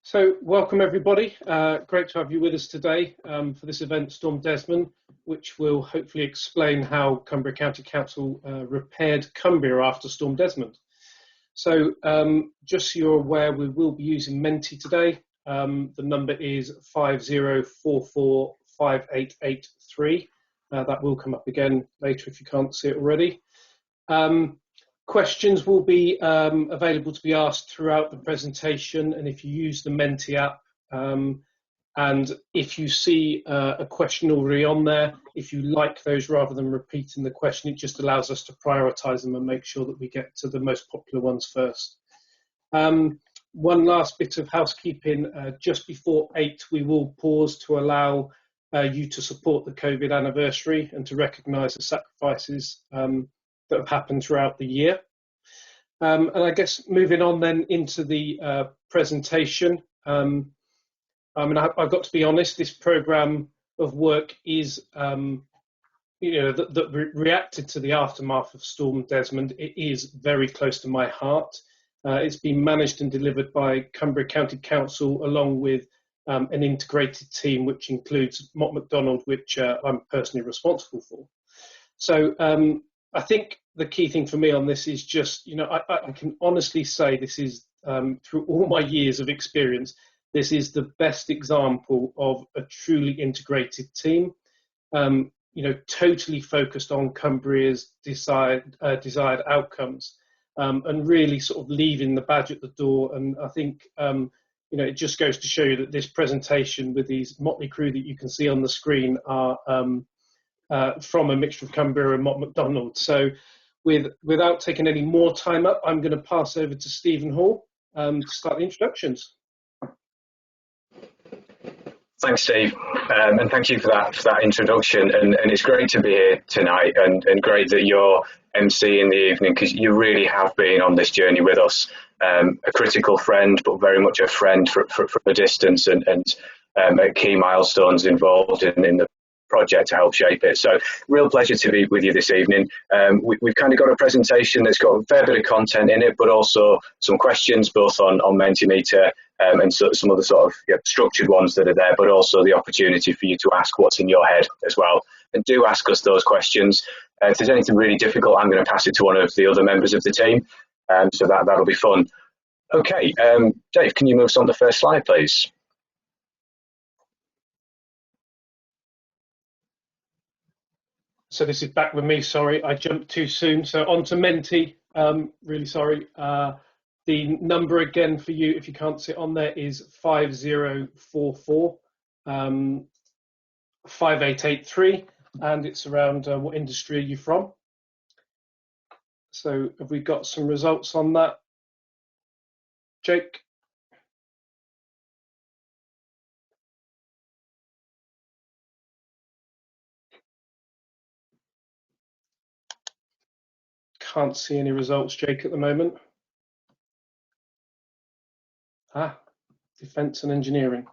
So welcome everybody, great to have you with us today for this event Storm Desmond, which will hopefully explain how Cumbria County Council repaired Cumbria after Storm Desmond. So just so you're aware, we will be using Menti today. The number is 50445883. That will come up again later if you can't see it already. Questions will be available to be asked throughout the presentation, and if you use the Menti app, and if you see a question already on there, if you like those rather than repeating the question, it just allows us to prioritise them and make sure that we get to the most popular ones first. One last bit of housekeeping, just before 8 we will pause to allow you to support the COVID anniversary and to recognise the sacrifices that have happened throughout the year. And I guess moving on then into the presentation, I mean, I've got to be honest, this programme of work is, that reacted to the aftermath of Storm Desmond. It is very close to my heart. It's been managed and delivered by Cumbria County Council along with an integrated team, which includes Mott MacDonald, which I'm personally responsible for. So I think the key thing for me on this is just, I can honestly say this is, through all my years of experience, this is the best example of a truly integrated team, totally focused on Cumbria's desired outcomes, and really sort of leaving the badge at the door. And I think, it just goes to show you that this presentation with these motley crew that you can see on the screen are from a mixture of Cumbria and Mott MacDonald. So without taking any more time up, I'm going to pass over to Stephen Hall to start the introductions. Thanks, Steve, and thank you for that introduction. And it's great to be here tonight, and great that you're MC in the evening, because you really have been on this journey with us. A critical friend, but very much a friend from a distance, and at key milestones involved in the project to help shape it. So real pleasure to be with you this evening. We've kind of got a presentation that's got a fair bit of content in it, but also some questions both on Mentimeter and some other sort of structured ones that are there, but also the opportunity for you to ask what's in your head as well. And do ask us those questions. If there's anything really difficult, I'm going to pass it to one of the other members of the team. So that'll be fun. Okay, Dave, can you move us on to the first slide, please? So this is back with me, sorry, I jumped too soon. So on to Menti, really sorry. The number again for you, if you can't see it on there, is 5044 5883, and it's around what industry are you from? So have we got some results on that? Jake? Can't see any results, Jake, at the moment. Defence and engineering.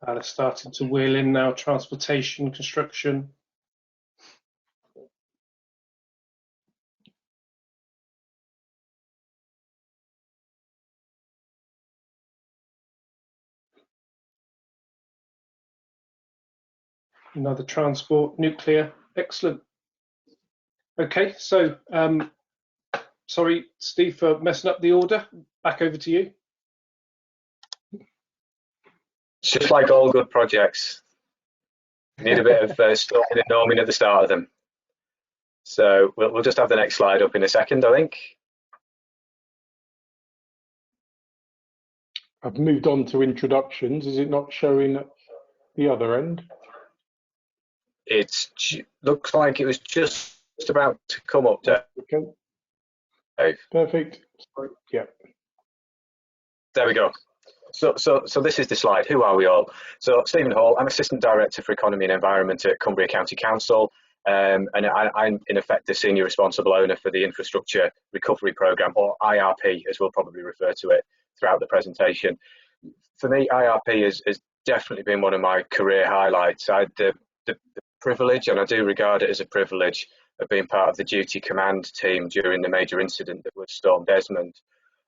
They're starting to wheel in now, transportation, construction. Another transport, nuclear, excellent. Okay, so sorry, Steve, for messing up the order. Back over to you. It's just like all good projects. You need a bit of storming and norming at the start of them. So we'll just have the next slide up in a second, I think. I've moved on to introductions. Is it not showing at the other end? It looks like it was just about to come up. Okay. Dave. Perfect. Sorry. Yeah. There we go. So this is the slide. Who are we all? So Stephen Hall, I'm Assistant Director for Economy and Environment at Cumbria County Council, and I'm in effect the Senior Responsible Owner for the Infrastructure Recovery Programme, or IRP, as we'll probably refer to it throughout the presentation. For me, IRP has definitely been one of my career highlights. I had the privilege, and I do regard it as a privilege, of being part of the duty command team during the major incident that was Storm Desmond.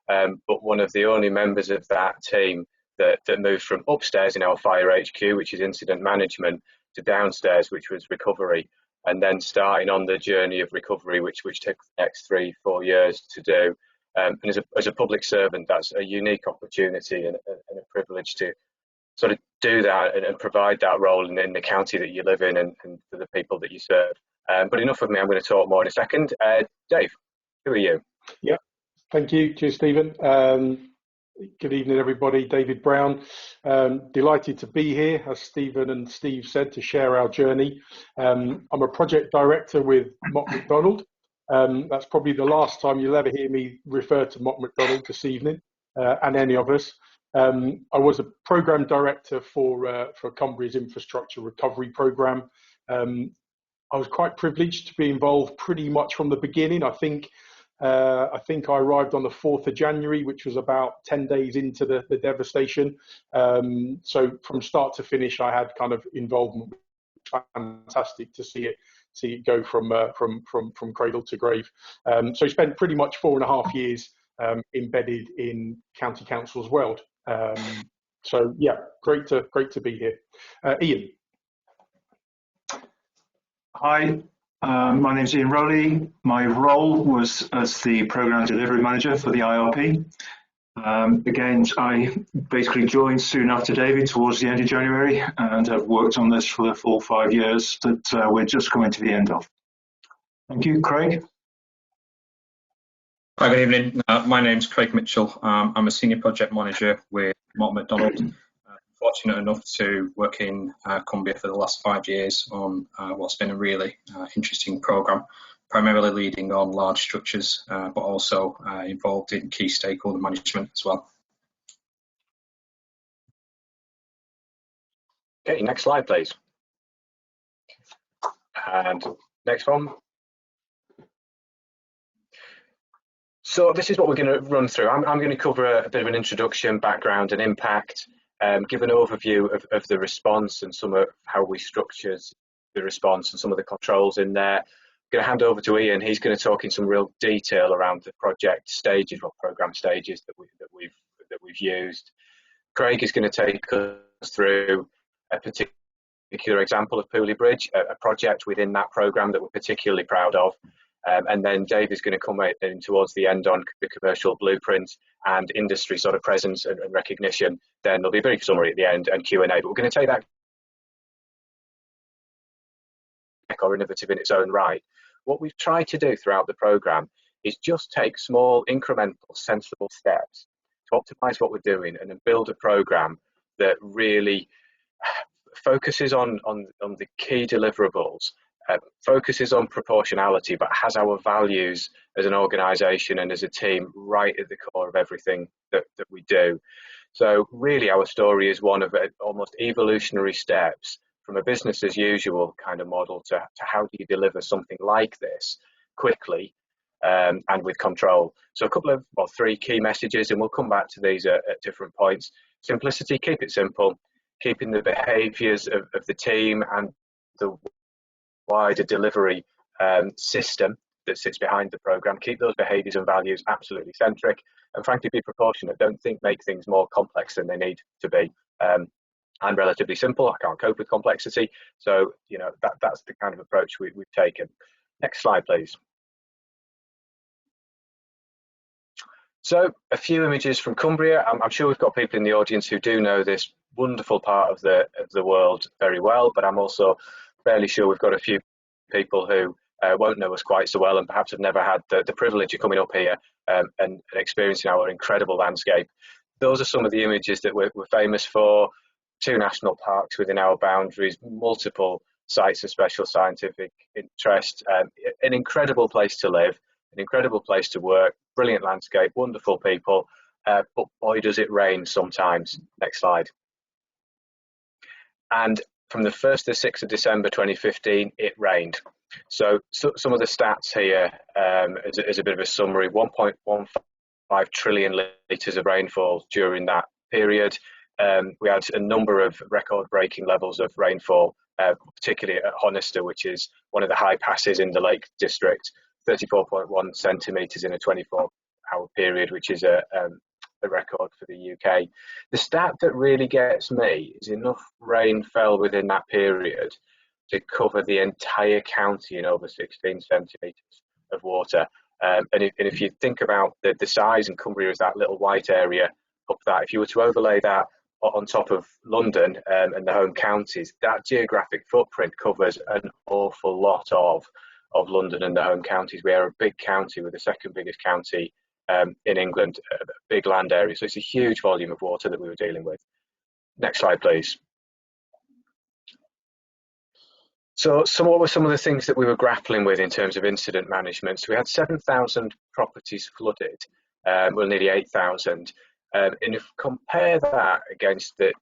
But one of the only members of that team that moved from upstairs in our fire HQ, which is incident management, to downstairs, which was recovery, and then starting on the journey of recovery, which took the next 3-4 years to do. And as a public servant, that's a unique opportunity and a privilege to sort of do that and provide that role in the county that you live in and for the people that you serve. But enough of me, I'm going to talk more in a second. Dave, who are you? Yeah, thank you. Cheers, Stephen. Good evening, everybody. David Brown. Delighted to be here, as Stephen and Steve said, to share our journey. I'm a project director with Mott MacDonald. That's probably the last time you'll ever hear me refer to Mott MacDonald this evening, and any of us. I was a program director for Cumbria's infrastructure recovery program. I was quite privileged to be involved pretty much from the beginning. I think I arrived on the 4th of January, which was about 10 days into the devastation. So from start to finish, I had kind of involvement. Fantastic to see it go from cradle to grave. So I spent pretty much 4.5 years embedded in County Council's world. So yeah, great to be here. Ian. Hi, my name's Ian Rowley. My role was as the Programme Delivery Manager for the IRP. Again, I basically joined soon after David towards the end of January and have worked on this for the full 5 years that we're just coming to the end of. Thank you, Craig. Hi, good evening. My name's Craig Mitchell. I'm a Senior Project Manager with Mott MacDonald. Fortunate enough to work in Cumbria for the last 5 years on what's been a really interesting programme, primarily leading on large structures, but also involved in key stakeholder management as well. Okay, next slide, please. And next one. So this is what we're going to run through. I'm going to cover a bit of an introduction, background and impact, give an overview of the response and some of how we structured the response and some of the controls in there. I'm going to hand over to Ian. He's going to talk in some real detail around the project stages or programme stages that we've used. Craig is going to take us through a particular example of Pulley Bridge, a project within that programme that we're particularly proud of. And then Dave is going to come in towards the end on the commercial blueprint and industry sort of presence and recognition. Then there'll be a brief summary at the end and Q&A. But we're going to take that or innovative in its own right. What we've tried to do throughout the programme is just take small, incremental, sensible steps to optimise what we're doing and then build a programme that really focuses on the key deliverables, focuses on proportionality, but has our values as an organisation and as a team right at the core of everything that we do. So really our story is one of almost evolutionary steps from a business as usual kind of model to how do you deliver something like this quickly and with control. So a couple of, well, 3 key messages, and we'll come back to these at different points. Simplicity, keep it simple, keeping the behaviours of the team and the wider delivery system that sits behind the programme, keep those behaviours and values absolutely centric, and frankly be proportionate. Don't make things more complex than they need to be. I'm relatively simple. I can't cope with complexity. So, you know, that's the kind of approach we've taken. Next slide, please. So a few images from Cumbria. I'm sure we've got people in the audience who do know this wonderful part of the world very well, but I'm also fairly sure we've got a few people who won't know us quite so well and perhaps have never had the privilege of coming up here and experiencing our incredible landscape. Those are some of the images that we're famous for. 2 national parks within our boundaries, multiple sites of special scientific interest, an incredible place to live, an incredible place to work, brilliant landscape, wonderful people, but boy does it rain sometimes. Next slide. And from the 1st to 6th of December 2015, it rained. So some of the stats here as a bit of a summary: 1.15 trillion litres of rainfall during that period. We had a number of record-breaking levels of rainfall particularly at Honister, which is one of the high passes in the Lake District, 34.1 centimetres in a 24-hour period, which is a record for the UK. The stat that really gets me is enough rain fell within that period to cover the entire county in over 16 centimetres of water. And if you think about the size, and Cumbria is that little white area up that, if you were to overlay that on top of London and the home counties, that geographic footprint covers an awful lot of London and the home counties. We are a big county, we're the second biggest county in England, a big land area. So it's a huge volume of water that we were dealing with. Next slide, please. So what were some of the things that we were grappling with in terms of incident management? So we had 7,000 properties flooded, well, nearly 8,000. And if you compare that against the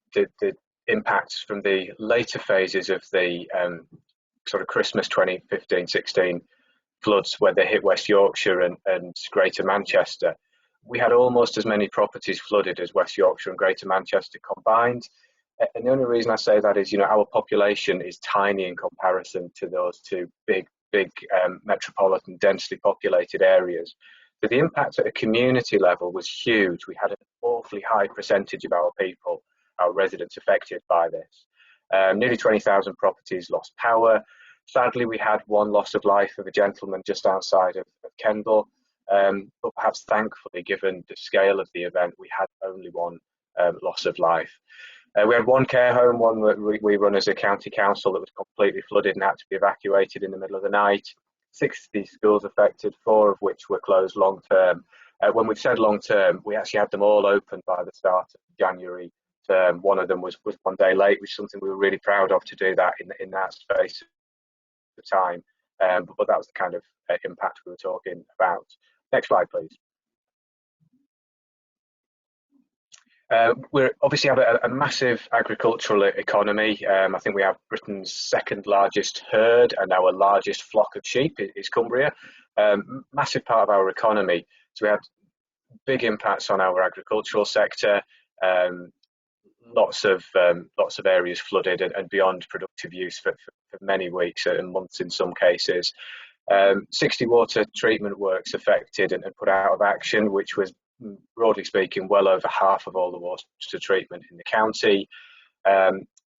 impacts from the later phases of the sort of Christmas 2015-16 floods, where they hit West Yorkshire and Greater Manchester, we had almost as many properties flooded as West Yorkshire and Greater Manchester combined. And the only reason I say that is, you know, our population is tiny in comparison to those two big metropolitan, densely populated areas. So the impact at a community level was huge. We had an awfully high percentage of our people, our residents, affected by this. Nearly 20,000 properties lost power. Sadly, we had one loss of life of a gentleman just outside of Kendal. But perhaps thankfully, given the scale of the event, we had only one loss of life. We had one care home, one that we run as a county council, that was completely flooded and had to be evacuated in the middle of the night. 60 schools affected, 4 of which were closed long term. When we've said long term, we actually had them all open by the start of January term. One of them was 1 day late, which is something we were really proud of, to do that in that space of time. But that was the kind of impact we were talking about. Next slide, please. We obviously have a massive agricultural economy. I think we have Britain's second largest herd, and our largest flock of sheep is Cumbria. Massive part of our economy. So we had big impacts on our agricultural sector. Lots of areas flooded and beyond productive use for many weeks and months in some cases. 60 water treatment works affected and put out of action, which was, broadly speaking, well over half of all the water treatment in the county.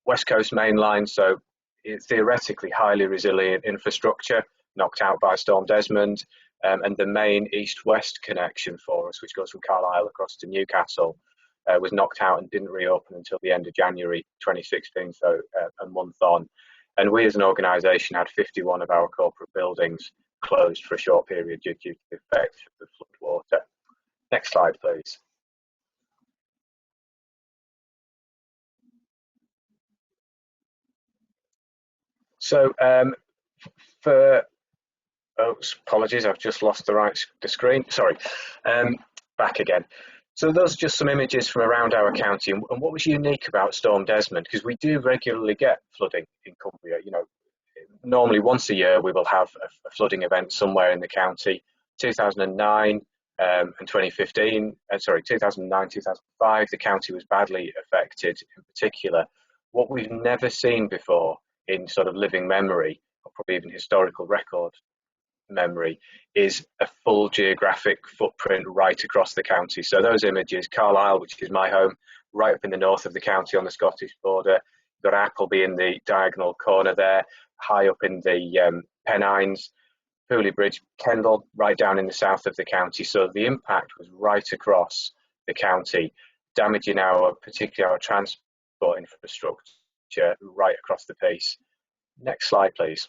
West Coast Main Line, so it's theoretically highly resilient infrastructure, knocked out by Storm Desmond, and the main east-west connection for us, which goes from Carlisle across to Newcastle, was knocked out and didn't reopen until the end of January 2016, so a month on. And we as an organisation had 51 of our corporate buildings closed for a short period due to the effects of the flood water. Next slide, please. So apologies, I've just lost the screen. Sorry, back again. So those are just some images from around our county, and what was unique about Storm Desmond, because we do regularly get flooding in Cumbria. You know, normally once a year we will have a flooding event somewhere in the county. 2009 and 2015, 2009, 2005, the county was badly affected in particular. What we've never seen before in sort of living memory, or probably even historical record memory, is a full geographic footprint right across the county. So those images, Carlisle, which is my home, right up in the north of the county on the Scottish border. You've got Appleby in the diagonal corner there, high up in the Pennines. Pulley Bridge, Kendal, right down in the south of the county. So the impact was right across the county, damaging particularly our transport infrastructure right across the piece. Next slide, please.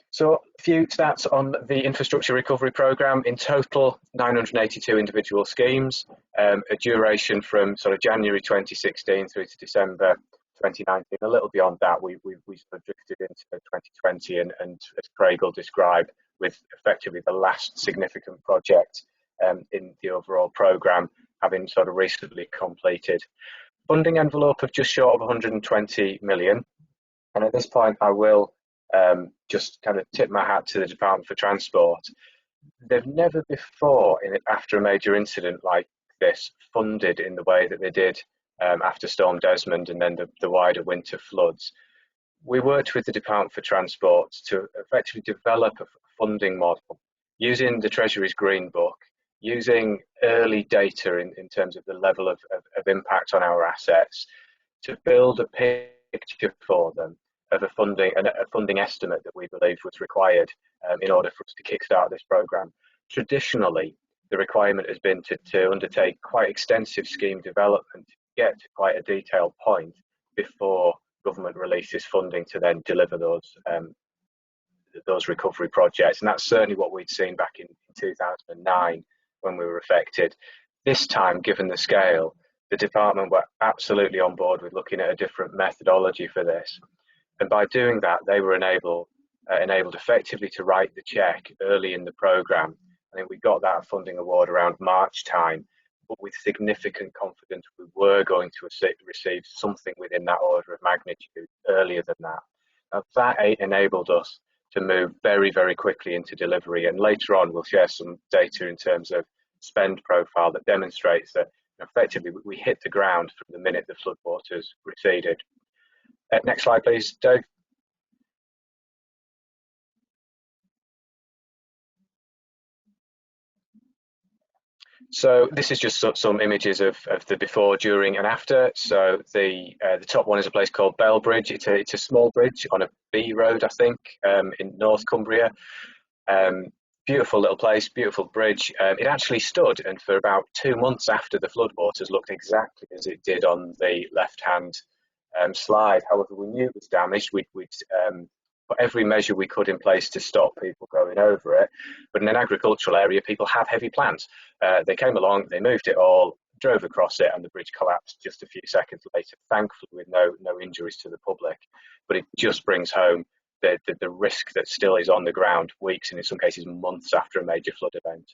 So a few stats on the infrastructure recovery programme. In total, 982 individual schemes, a duration from sort of January 2016 through to December 2019. A little beyond that, we sort of drifted into 2020, and as Craig will describe, with effectively the last significant project in the overall programme having sort of recently completed. Funding envelope of just short of 120 million. And at this point, I will just kind of tip my hat to the Department for Transport. They've never before, after a major incident like this, funded in the way that they did after Storm Desmond and then the wider winter floods. We worked with the Department for Transport to effectively develop a funding model using the Treasury's Green Book, using early data in terms of the level of impact on our assets, to build a picture for them of a funding estimate that we believed was required in order for us to kickstart this programme. Traditionally, the requirement has been to undertake quite extensive scheme development, get to quite a detailed point before government releases funding to then deliver those recovery projects. And that's certainly what we'd seen back in 2009 when we were affected. This time, given the scale, the department were absolutely on board with looking at a different methodology for this. And by doing that, they were enabled effectively to write the cheque early in the programme. I think we got that funding award around March time, but with significant confidence we were going to receive something within that order of magnitude earlier than that. Now, that enabled us to move very, very quickly into delivery. And later on, we'll share some data in terms of spend profile that demonstrates that effectively we hit the ground from the minute the floodwaters receded. Next slide, please, Dave. So this is just some images of the before, during and after. So the top one is a place called Bell Bridge. It's a small bridge on a B road, I think, in North Cumbria. Beautiful little place, beautiful bridge. It actually stood, and for about 2 months after the floodwaters looked exactly as it did on the left-hand slide. However, we knew it was damaged. We'd put every measure we could in place to stop people going over it. But in an agricultural area, people have heavy plans. They came along, they moved it all, drove across it, and the bridge collapsed just a few seconds later, thankfully with no injuries to the public. But it just brings home the risk that still is on the ground weeks and in some cases months after a major flood event.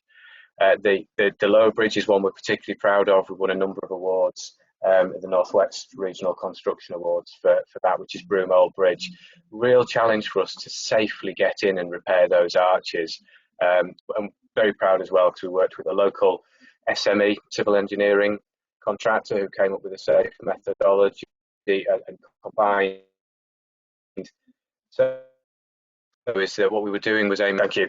The lower bridge is one we're particularly proud of. We've won a number of awards, the Northwest Regional Construction Awards for that, which is Broome Old Bridge. Real challenge for us to safely get in and repair those arches. I'm very proud as well because we worked with a local SME, civil engineering contractor, who came up with a safe methodology and combined. So what we were doing was aiming. Thank you.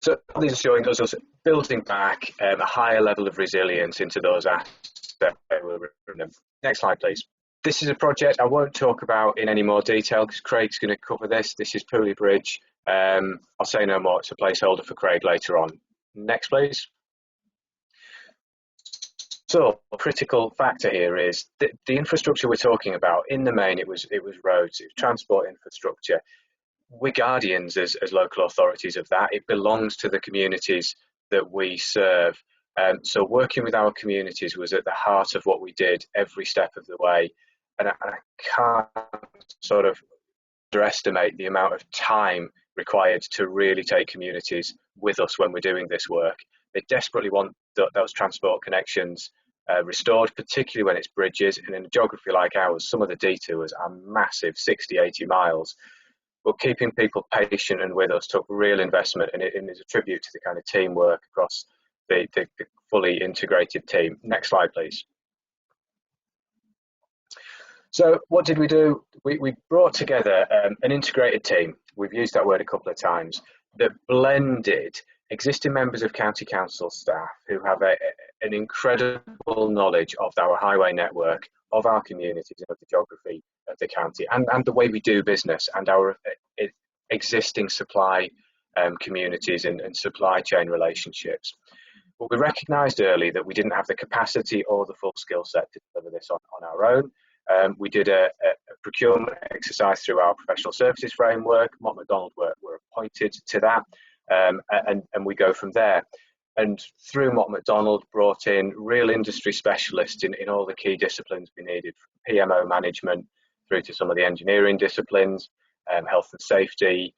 So these are showing us building back a higher level of resilience into those assets that were in them. Next slide, please. This is a project I won't talk about in any more detail because Craig's going to cover this. This is Pulley Bridge. I'll say no more. It's a placeholder for Craig later on. Next, please. So, a critical factor here is the infrastructure we're talking about. In the main, it was roads, it was transport infrastructure. We're guardians as local authorities of that. It belongs to the communities that we serve. So working with our communities was at the heart of what we did every step of the way. And I can't sort of underestimate the amount of time required to really take communities with us when we're doing this work. They desperately want those transport connections restored, particularly when it's bridges. And in a geography like ours, some of the detours are massive, 60, 80 miles. But keeping people patient and with us took real investment, and it is a tribute to the kind of teamwork across the fully integrated team. Next slide, please. So what did we do? We brought together an integrated team. We've used that word a couple of times, that blended existing members of county council staff who have an incredible knowledge of our highway network, of our communities, and of the geography of the county, and the way we do business, and our existing supply communities and supply chain relationships. But we recognised early that we didn't have the capacity or the full skill set to deliver this on our own. We did a procurement exercise through our professional services framework. Mott MacDonald were appointed to that, and we go from there. And through Mott MacDonald, brought in real industry specialists in all the key disciplines we needed, from PMO management through to some of the engineering disciplines, health and safety,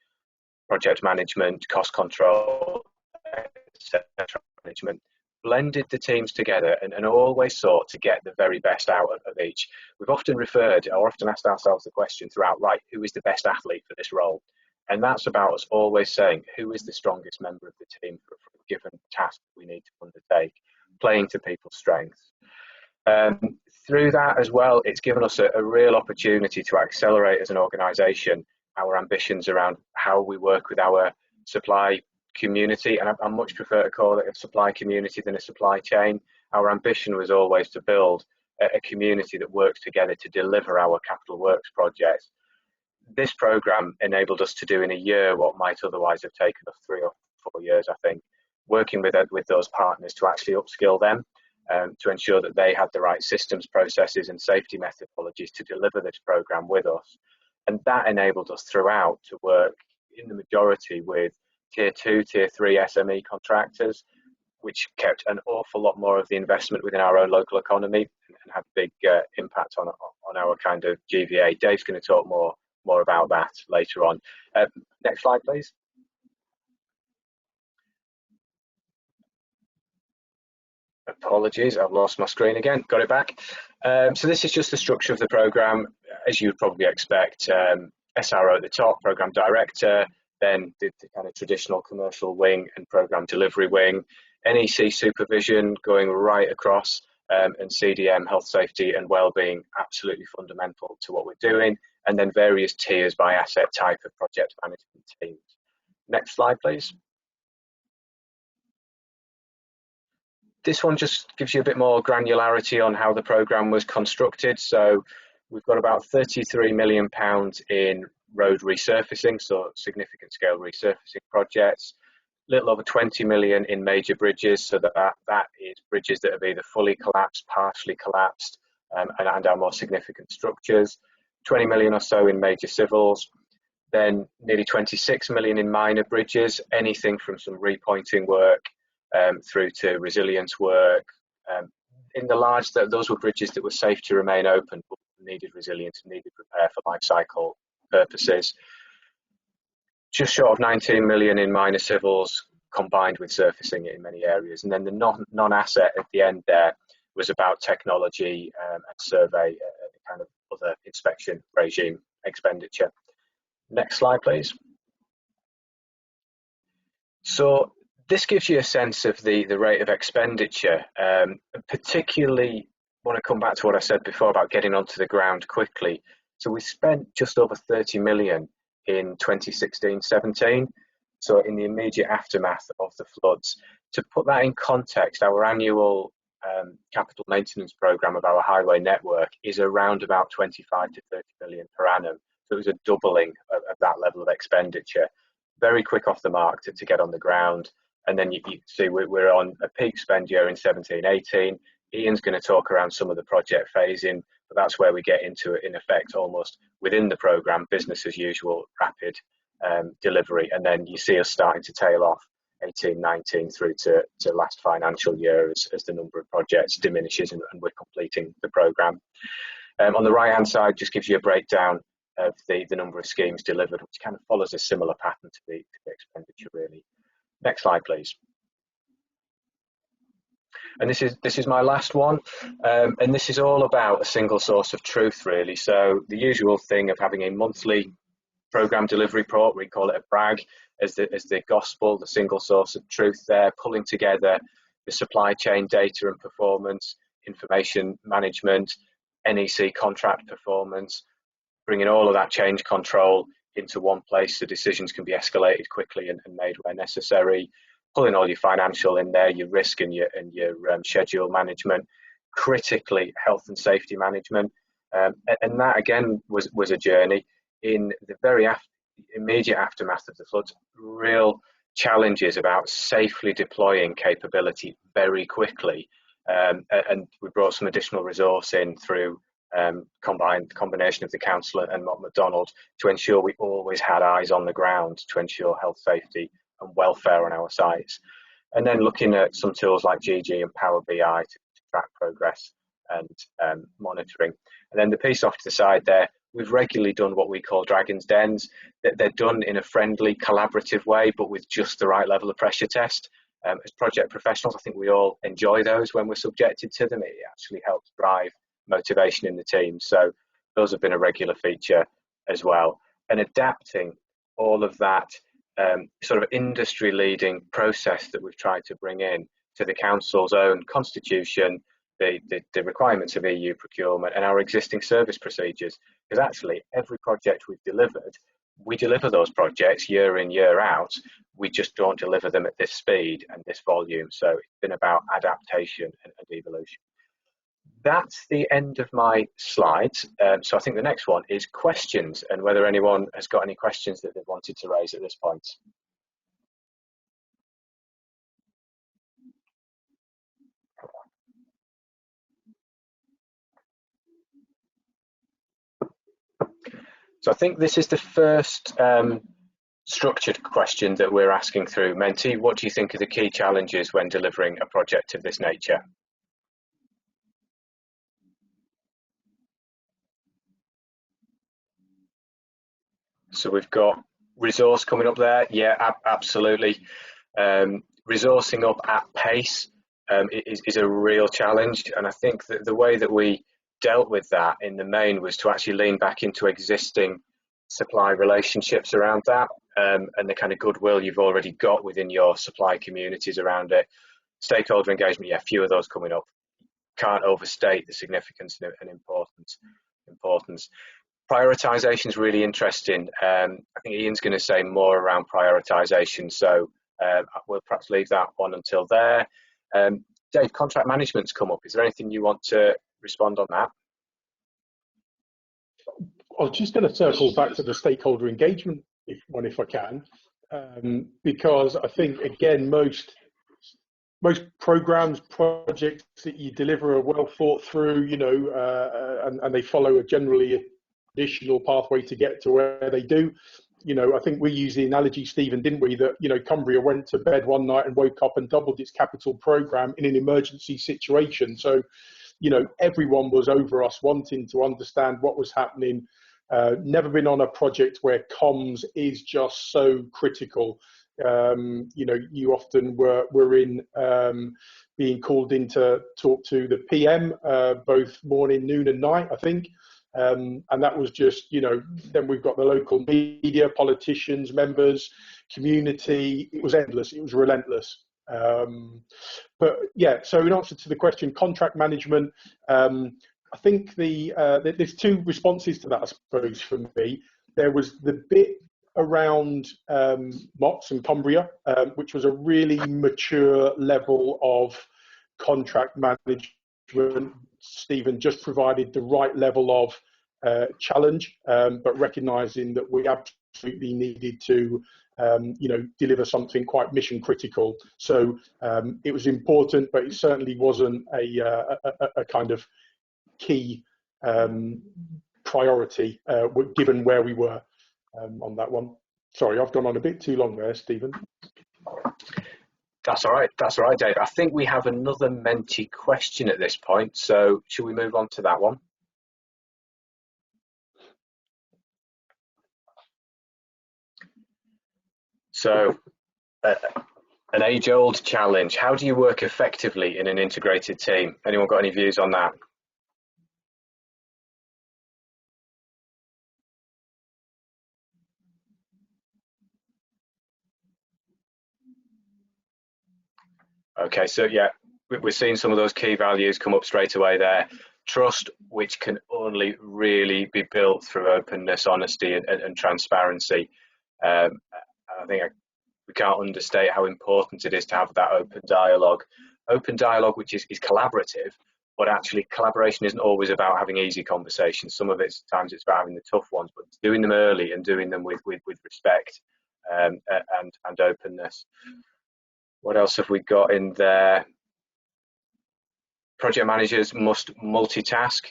project management, cost control, etc. management. Blended the teams together and always sought to get the very best out of each. We've often referred or often asked ourselves the question throughout, right, who is the best athlete for this role? And that's about us always saying, who is the strongest member of the team for a given task we need to undertake, playing to people's strengths. Through that as well, it's given us a real opportunity to accelerate as an organisation our ambitions around how we work with our supply community, and I much prefer to call it a supply community than a supply chain. Our ambition was always to build a community that works together to deliver our capital works projects. This programme enabled us to do in a year what might otherwise have taken us 3 or 4 years, I think, working with those partners to actually upskill them, to ensure that they had the right systems, processes and safety methodologies to deliver this programme with us. And that enabled us throughout to work in the majority with tier 2, tier 3 SME contractors, which kept an awful lot more of the investment within our own local economy and had a big impact on our kind of GVA. Dave's going to talk more about that later on. Next slide, please. Apologies, I've lost my screen again. Got it back. So this is just the structure of the programme, as you would probably expect. SRO at the top, Programme Director, then the kind of traditional commercial wing and Programme Delivery wing, NEC supervision going right across, and CDM, health, safety and wellbeing, absolutely fundamental to what we're doing, and then various tiers by asset type of project management teams. Next slide, please. This one just gives you a bit more granularity on how the programme was constructed. So we've got about £33 million in road resurfacing, so significant scale resurfacing projects, little over 20 million in major bridges, so that is bridges that have either fully collapsed, partially collapsed, and our more significant structures, 20 million or so in major civils, then nearly 26 million in minor bridges, anything from some repointing work through to resilience work. In the large, those were bridges that were safe to remain open, but needed resilience, needed repair for life cycle purposes. Just short of 19 million in minor civils, combined with surfacing in many areas. And then the non-asset at the end there was about technology and survey, kind of other inspection regime expenditure. Next slide, please. So this gives you a sense of the rate of expenditure. Particularly want to come back to what I said before about getting onto the ground quickly. So we spent just over 30 million in 2016-17. So in the immediate aftermath of the floods. To put that in context, our annual capital maintenance programme of our highway network is around about 25 to 30 million per annum. So it was a doubling of that level of expenditure. Very quick off the mark to get on the ground. And then you see we're on a peak spend year in 17-18. Ian's going to talk around some of the project phasing, but that's where we get into it in effect almost within the programme, business as usual, rapid delivery. And then you see us starting to tail off 18-19 through to last financial year as the number of projects diminishes and we're completing the programme. On the right hand side just gives you a breakdown of the number of schemes delivered, which kind of follows a similar pattern to the expenditure really. Next slide, please. And this is my last one, and this is all about a single source of truth really. So the usual thing of having a monthly programme delivery report, we call it a brag, as the gospel, the single source of truth there, pulling together the supply chain data and performance, information management, NEC contract performance, bringing all of that change control into one place so decisions can be escalated quickly and made where necessary, pulling all your financial in there, your risk and your schedule management, critically health and safety management, and that again was a journey. In the very immediate aftermath of the floods, real challenges about safely deploying capability very quickly, and we brought some additional resource in through combination of the council and McDonald to ensure we always had eyes on the ground to ensure health, safety and welfare on our sites. And then looking at some tools like GG and Power BI to track progress and monitoring. And then the piece off to the side there, we've regularly done what we call Dragon's Dens. They're done in a friendly, collaborative way, but with just the right level of pressure test. As project professionals, I think we all enjoy those when we're subjected to them. It actually helps drive motivation in the team. So those have been a regular feature as well. And adapting all of that sort of industry leading process that we've tried to bring in to the council's own constitution, the requirements of EU procurement and our existing service procedures. Because actually, every project we've delivered, we deliver those projects year in, year out. We just don't deliver them at this speed and this volume. So it's been about adaptation and evolution. That's the end of my slides. So I think the next one is questions, and whether anyone has got any questions that they've wanted to raise at this point. So I think this is the first structured question that we're asking through. Menti, what do you think are the key challenges when delivering a project of this nature? So we've got resource coming up there. Yeah, absolutely. Resourcing up at pace is a real challenge. And I think that the way that we dealt with that in the main was to actually lean back into existing supply relationships around that, and the kind of goodwill you've already got within your supply communities around it. Stakeholder engagement, yeah, few of those coming up. Can't overstate the significance and importance. Prioritization is really interesting. I think Ian's going to say more around prioritization, so we'll perhaps leave that one until there. Dave, contract management's come up. Is there anything you want to respond on that? I was just going to circle back to the stakeholder engagement if I can, because I think, again, most programs, projects that you deliver are well thought through, you know, and they follow a generally traditional pathway to get to where they do. You know, I think we used the analogy, Stephen, didn't we, that, you know, Cumbria went to bed one night and woke up and doubled its capital program in an emergency situation. So, you know, everyone was over us wanting to understand what was happening. Never been on a project where comms is just so critical. You know, you often were in being called in to talk to the PM, both morning, noon and night, I think. And that was just, you know, then we've got the local media, politicians, members, community. It was endless. It was relentless. But yeah, so in answer to the question, contract management, I think there's two responses to that, I suppose, for me. There was the bit around MOTS and Cumbria, which was a really mature level of contract management. Stephen just provided the right level of challenge, but recognizing that we absolutely needed to you know, deliver something quite mission critical. So it was important, but it certainly wasn't a kind of key priority given where we were on that one. Sorry, I've gone on a bit too long there, Stephen. That's all right, Dave. I think we have another Menti question at this point, so should we move on to that one? So, an age-old challenge. How do you work effectively in an integrated team? Anyone got any views on that? Okay, so yeah, we're seeing some of those key values come up straight away there. Trust, which can only really be built through openness, honesty, and transparency. I think we can't understate how important it is to have that open dialogue. Open dialogue, which is collaborative, but actually collaboration isn't always about having easy conversations. Some of it's times it's about having the tough ones, but doing them early and doing them with respect and openness. What else have we got in there? Project managers must multitask.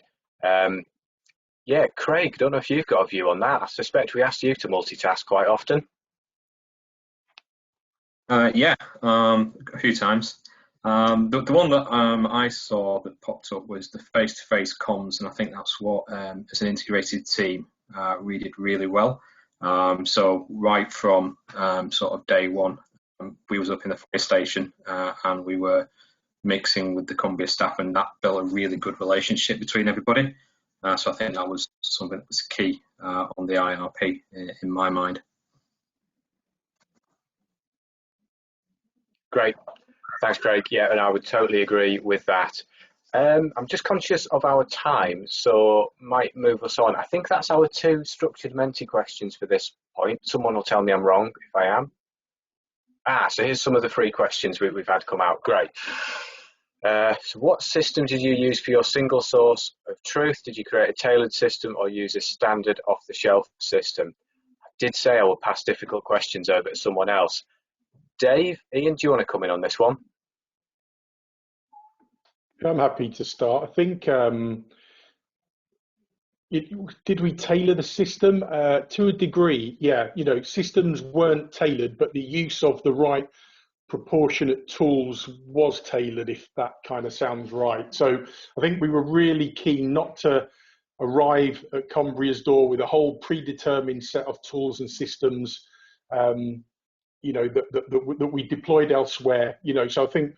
Yeah, Craig, don't know if you've got a view on that. I suspect we asked you to multitask quite often. Yeah, a few times. The one that I saw that popped up was the face-to-face comms, and I think that's what, as an integrated team, we did really well. So right from sort of day one, we was up in the fire station and we were mixing with the Cumbria staff, and that built a really good relationship between everybody. So I think that was something that was key on the IRP in my mind. Great, thanks, Craig. Yeah, and I would totally agree with that. I'm just conscious of our time, so might move us on. I think that's our 2 structured Menti questions for this point. Someone will tell me I'm wrong if I am. So here's some of the 3 questions we've had come out. Great. So what system did you use for your single source of truth? Did you create a tailored system or use a standard off-the-shelf system? I did say I will pass difficult questions over to someone else. Dave, Ian, do you want to come in on this one? I'm happy to start. I think, did we tailor the system? To a degree, yeah. Systems weren't tailored, but the use of the right proportionate tools was tailored, if that kind of sounds right. So I think we were really keen not to arrive at Cumbria's door with a whole predetermined set of tools and systems, that we deployed elsewhere. So I think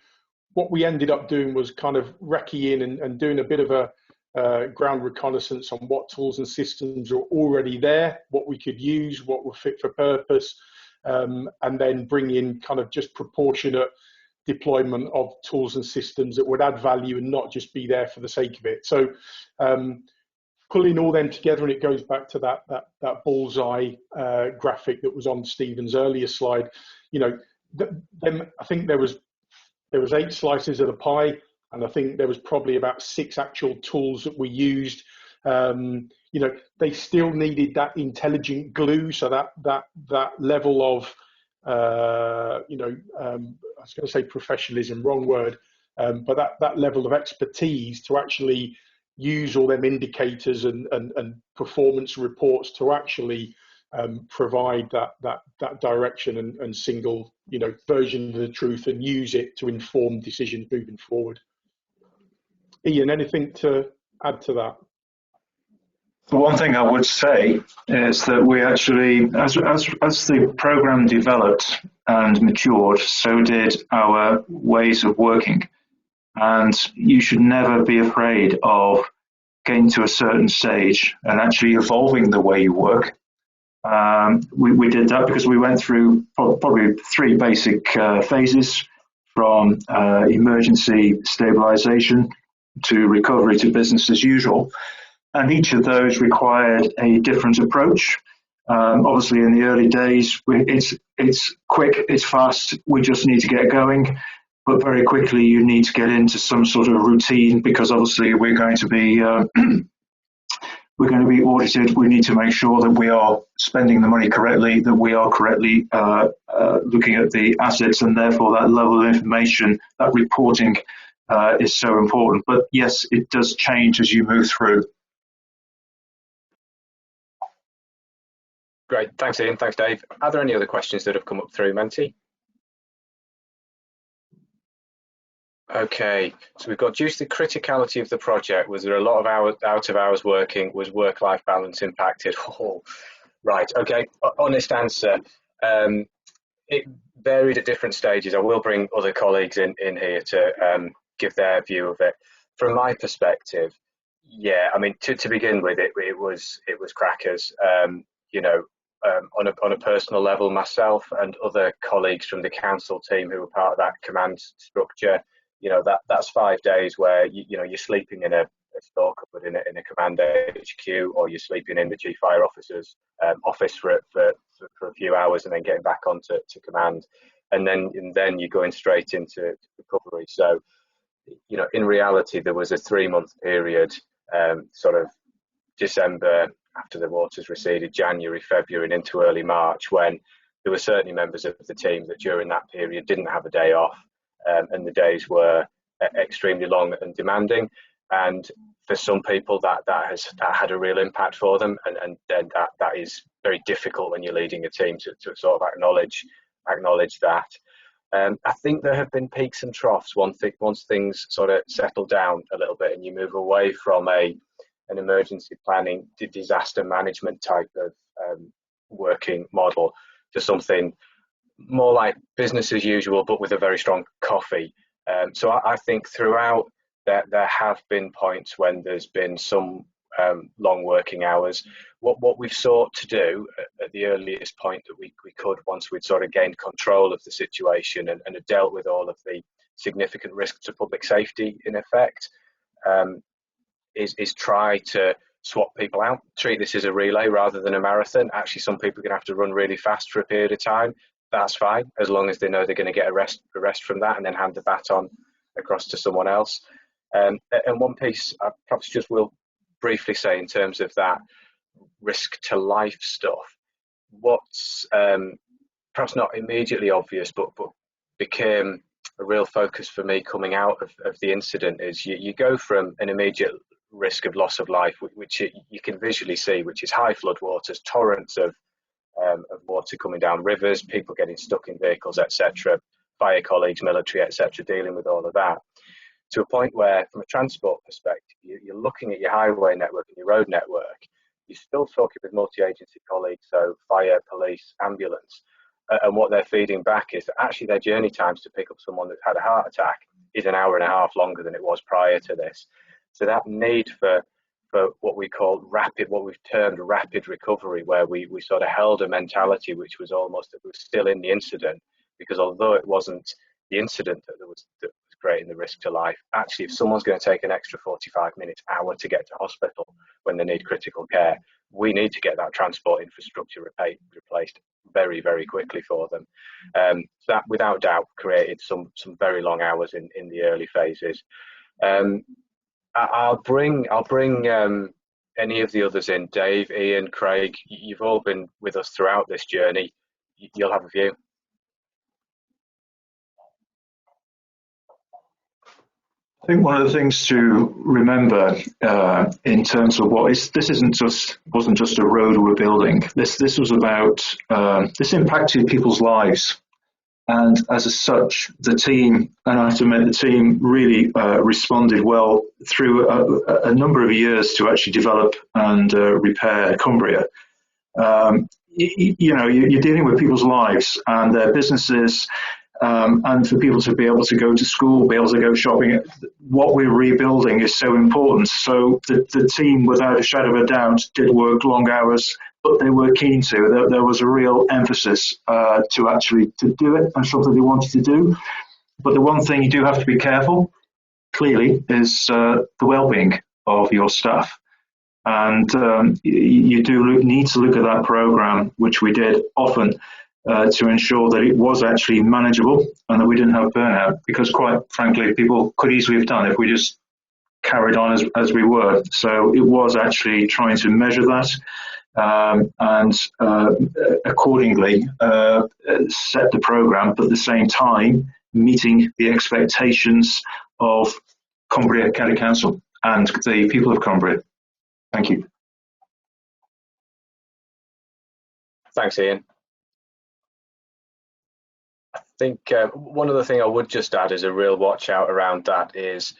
what we ended up doing was kind of recce in and doing a bit of a ground reconnaissance on what tools and systems are already there, what we could use, what were fit for purpose, and then bring in kind of just proportionate deployment of tools and systems that would add value and not just be there for the sake of it. So pulling all them together, and it goes back to that bullseye graphic that was on Stephen's earlier slide. I think there was 8 slices of the pie, and I think there was probably about 6 actual tools that we used. They still needed that intelligent glue, so that level of, I was going to say professionalism, wrong word, but that level of expertise to actually use all them indicators and performance reports to actually provide that direction and single version of the truth, and use it to inform decisions moving forward. Ian, anything to add to that? The one thing I would say is that we actually, as the program developed and matured, so did our ways of working. And you should never be afraid of getting to a certain stage and actually evolving the way you work. We did that because we went through probably 3 basic phases, from emergency stabilization to recovery to business as usual. And each of those required a different approach. Obviously, in the early days, it's quick, it's fast, we just need to get going. But very quickly, you need to get into some sort of routine, because obviously we're going to be audited. We need to make sure that we are spending the money correctly, that we are correctly looking at the assets, and therefore that level of information, that reporting is so important. But yes, it does change as you move through. Great, thanks Ian, thanks Dave. Are there any other questions that have come up through Menti? Okay, so we've got, due to the criticality of the project, was there a lot of out of hours working? Was work-life balance impacted? Oh, right, okay, honest answer. It varied at different stages. I will bring other colleagues in here to give their view of it. From my perspective, yeah, I mean, to begin with, it was crackers. On a personal level, myself and other colleagues from the council team who were part of that command structure, that's 5 days where you're sleeping in a store cupboard in a command HQ, or you're sleeping in the chief fire officer's office for a few hours, and then getting back onto command, and then you're going straight into recovery. So in reality, there was a 3-month period, sort of December after the waters receded, January, February, and into early March, when there were certainly members of the team that during that period didn't have a day off. And the days were extremely long and demanding, and for some people that had a real impact for them, and then that is very difficult when you're leading a team to sort of acknowledge that. I think there have been peaks and troughs once things sort of settle down a little bit and you move away from an emergency planning disaster management type of working model to something more like business as usual, but with a very strong coffee. So I think throughout there have been points when there's been some long working hours. What we've sought to do at the earliest point that we could, once we'd sort of gained control of the situation and had dealt with all of the significant risks to public safety in effect, is try to swap people out, treat this as a relay rather than a marathon. Actually, some people are going to have to run really fast for a period of time. That's fine, as long as they know they're going to get a rest from that and then hand the baton across to someone else. And one piece I perhaps just will briefly say in terms of that risk to life stuff, what's perhaps not immediately obvious, but became a real focus for me coming out of the incident is you go from an immediate risk of loss of life, which you can visually see, which is high flood waters, torrents of water coming down rivers, people getting stuck in vehicles, etc., fire colleagues, military, etc., dealing with all of that, to a point where, from a transport perspective, you're looking at your highway network and your road network, you're still talking with multi-agency colleagues, so fire, police, ambulance, and what they're feeding back is that actually their journey times to pick up someone that's had a heart attack is an hour and a half longer than it was prior to this. So that need for what we call rapid, what we've termed rapid recovery, where we sort of held a mentality which was almost that we were still in the incident, because although it wasn't the incident that was creating the risk to life, actually if someone's going to take an extra 45 minutes, hour to get to hospital when they need critical care, we need to get that transport infrastructure replaced very, very quickly for them. So that without doubt created some very long hours in the early phases. I'll bring any of the others in. Dave, Ian, Craig, you've all been with us throughout this journey. You'll have a view. I think one of the things to remember in terms of this wasn't just a road we're building. This was about this impacted people's lives, and as such, the team, and I have to admit, the team really responded well through a number of years to actually develop and repair Cumbria. You're dealing with people's lives and their businesses. And for people to be able to go to school, be able to go shopping, what we're rebuilding is so important. So the team, without a shadow of a doubt, did work long hours, but they were keen to. There was a real emphasis to do it and something they wanted to do. But the one thing you do have to be careful, clearly, is the well-being of your staff. And you do need to look at that program, which we did often, to ensure that it was actually manageable and that we didn't have burnout, because quite frankly, people could easily have done if we just carried on as we were. So it was actually trying to measure that and accordingly set the program, but at the same time meeting the expectations of Cumbria County Council and the people of Cumbria. Thank you. Thanks, Ian. I think one other thing I would just add as a real watch out around that is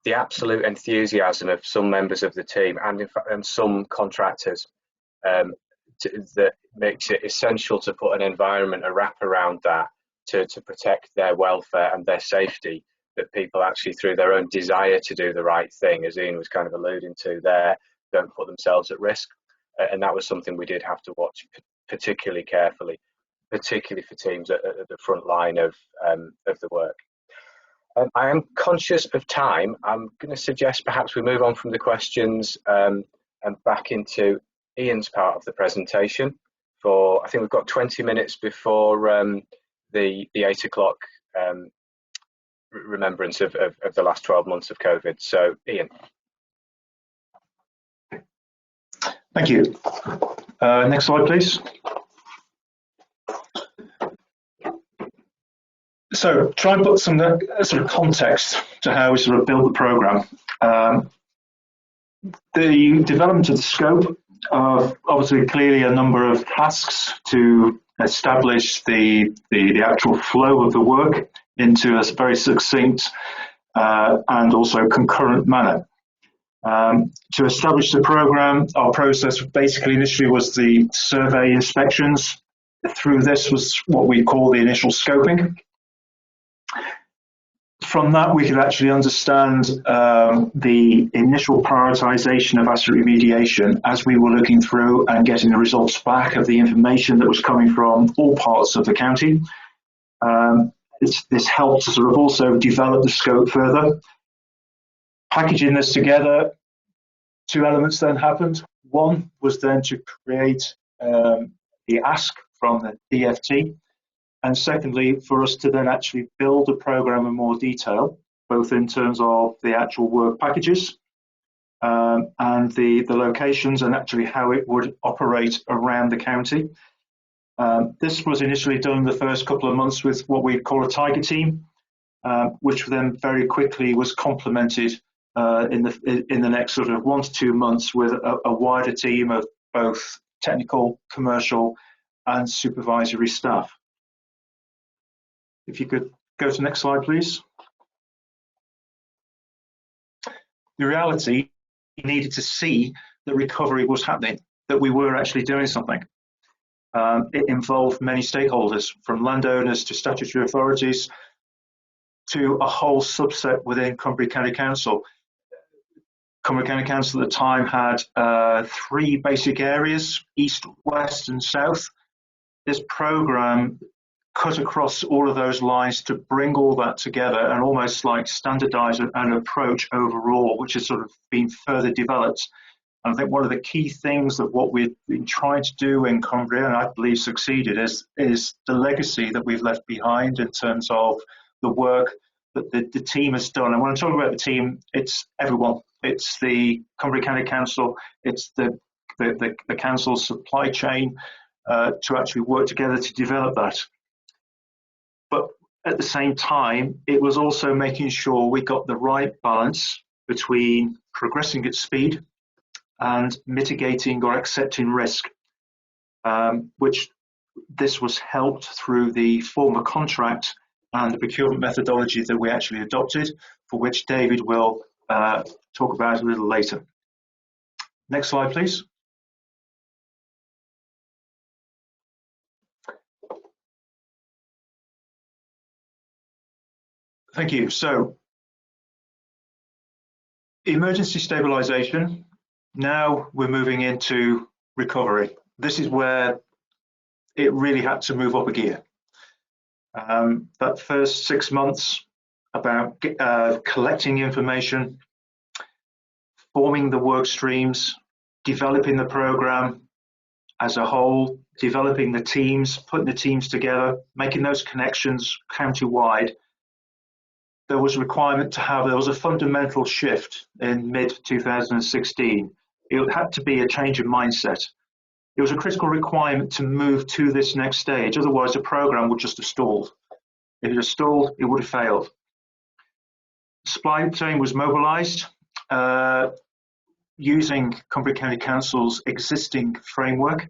the absolute enthusiasm of some members of the team and in fact some contractors that makes it essential to put an environment, a wrap around that to protect their welfare and their safety, that people actually through their own desire to do the right thing, as Ian was kind of alluding to there, don't put themselves at risk. And that was something we did have to watch particularly carefully, particularly for teams at the front line of the work. I am conscious of time. I'm going to suggest perhaps we move on from the questions and back into Ian's part of the presentation. I think we've got 20 minutes before the 8 o'clock remembrance of the last 12 months of COVID. So, Ian. Thank you. Next slide, please. So try and put some sort of context to how we sort of build the program. The development of the scope of obviously clearly a number of tasks to establish the actual flow of the work into a very succinct and also concurrent manner. To establish the program, our process basically initially was the survey inspections. Through this was what we call the initial scoping. From that, we could actually understand the initial prioritization of asset remediation as we were looking through and getting the results back of the information that was coming from all parts of the county. This helped to sort of also develop the scope further. packaging this together, two elements then happened. One was then to create the ask from the DFT, and secondly, for us to then actually build a program in more detail, both in terms of the actual work packages and the locations and actually how it would operate around the county. This was initially done in the first couple of months with what we call a tiger team, which then very quickly was complemented in the next sort of 1 to 2 months with a wider team of both technical, commercial, and supervisory staff. If you could go to the next slide, please. The reality, you needed to see that recovery was happening, that we were actually doing something. It involved many stakeholders, from landowners to statutory authorities to a whole subset within Cumbria County Council. Cumbria County Council at the time had 3 basic areas, east, west and south. This programme cut across all of those lines to bring all that together and almost like standardise an approach overall, which has sort of been further developed. And I think one of the key things that what we've been trying to do in Cumbria, and I believe succeeded, is the legacy that we've left behind in terms of the work that the team has done. And when I'm talking about the team, it's everyone. It's the Cumbria County Council, it's the council's supply chain to actually work together to develop that. But at the same time, it was also making sure we got the right balance between progressing at speed and mitigating or accepting risk, which this was helped through the former contract and the procurement methodology that we actually adopted, for which David will talk about a little later. Next slide, please. Thank you. So, emergency stabilization. Now we're moving into recovery. This is where it really had to move up a gear. That first 6 months about collecting information, forming the work streams, developing the program as a whole, developing the teams, putting the teams together, making those connections county-wide. There was a requirement to have, there was a fundamental shift in mid-2016. It had to be a change of mindset. It was a critical requirement to move to this next stage, otherwise the program would just have stalled. If it had stalled, it would have failed. Supply chain was mobilised using Cumbria County Council's existing framework.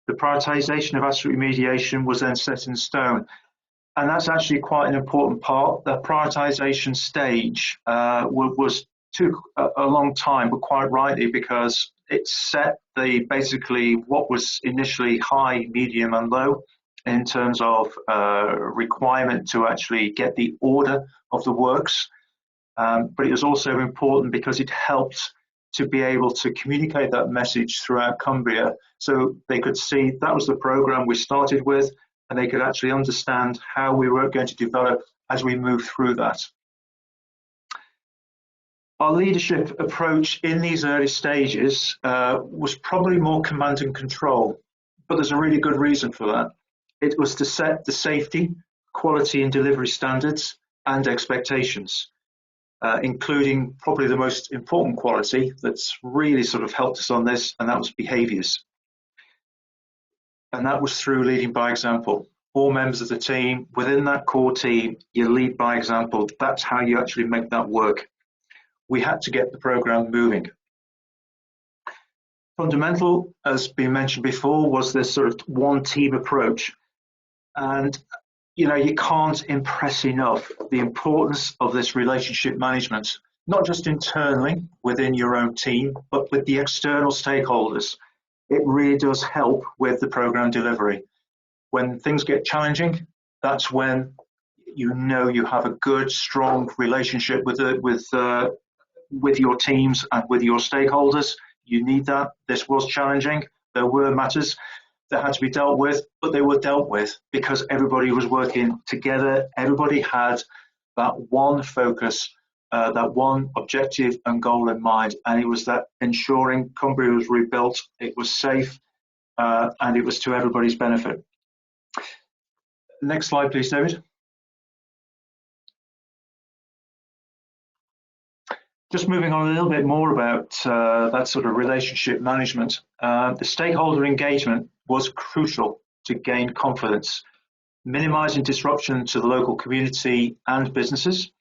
The prioritisation of asset remediation was then set in stone. And that's actually quite an important part. The prioritisation stage took a long time, but quite rightly, because it set basically what was initially high, medium and low in terms of requirement to actually get the order of the works. But it was also important because it helped to be able to communicate that message throughout Cumbria, so they could see that was the programme we started with, and they could actually understand how we were going to develop as we move through that. Our leadership approach in these early stages was probably more command and control, but there's a really good reason for that. It was to set the safety, quality and delivery standards and expectations, including probably the most important quality that's really sort of helped us on this, and that was behaviours. And that was through leading by example. All members of the team, within that core team, you lead by example. That's how you actually make that work. We had to get the programme moving. Fundamental, as been mentioned before, was this sort of one team approach. And you can't impress enough the importance of this relationship management, not just internally within your own team, but with the external stakeholders. It really does help with the program delivery. When things get challenging, that's when you have a good, strong relationship with your teams and with your stakeholders. You need that. This was challenging. There were matters that had to be dealt with, but they were dealt with because everybody was working together. Everybody had that one focus that one objective and goal in mind, and it was that ensuring Cumbria was rebuilt, it was safe, and it was to everybody's benefit. Next slide, please, David. Just moving on a little bit more about that sort of relationship management. The stakeholder engagement was crucial to gain confidence, minimizing disruption to the local community and businesses,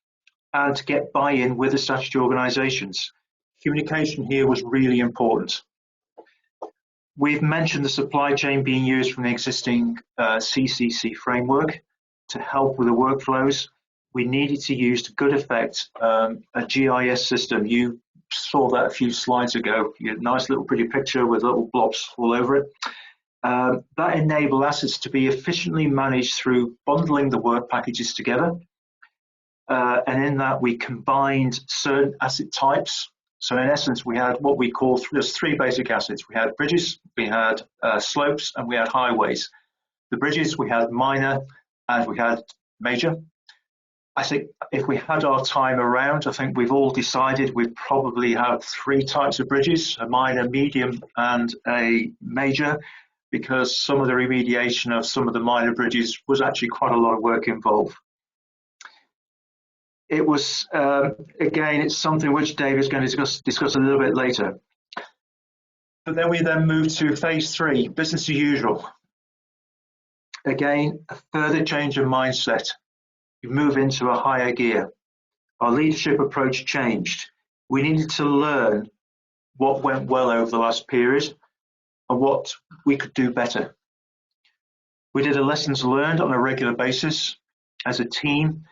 and to get buy-in with the statutory organisations. Communication here was really important. We've mentioned the supply chain being used from the existing CCC framework to help with the workflows. We needed to use to good effect a GIS system. You saw that a few slides ago. You had a nice little pretty picture with little blobs all over it. That enabled assets to be efficiently managed through bundling the work packages together. And in that, we combined certain asset types. So in essence, we had what we call, there's three basic assets. We had bridges, we had slopes, and we had highways. The bridges, we had minor, and we had major. I think if we had our time around, I think we've all decided we probably have three types of bridges, a minor, medium, and a major, because some of the remediation of some of the minor bridges was actually quite a lot of work involved. It was, again, it's something which Dave is going to discuss a little bit later. But then we moved to phase 3, business as usual. Again, a further change of mindset. We move into a higher gear. Our leadership approach changed. We needed to learn what went well over the last period and what we could do better. We did a lessons learned on a regular basis as a team.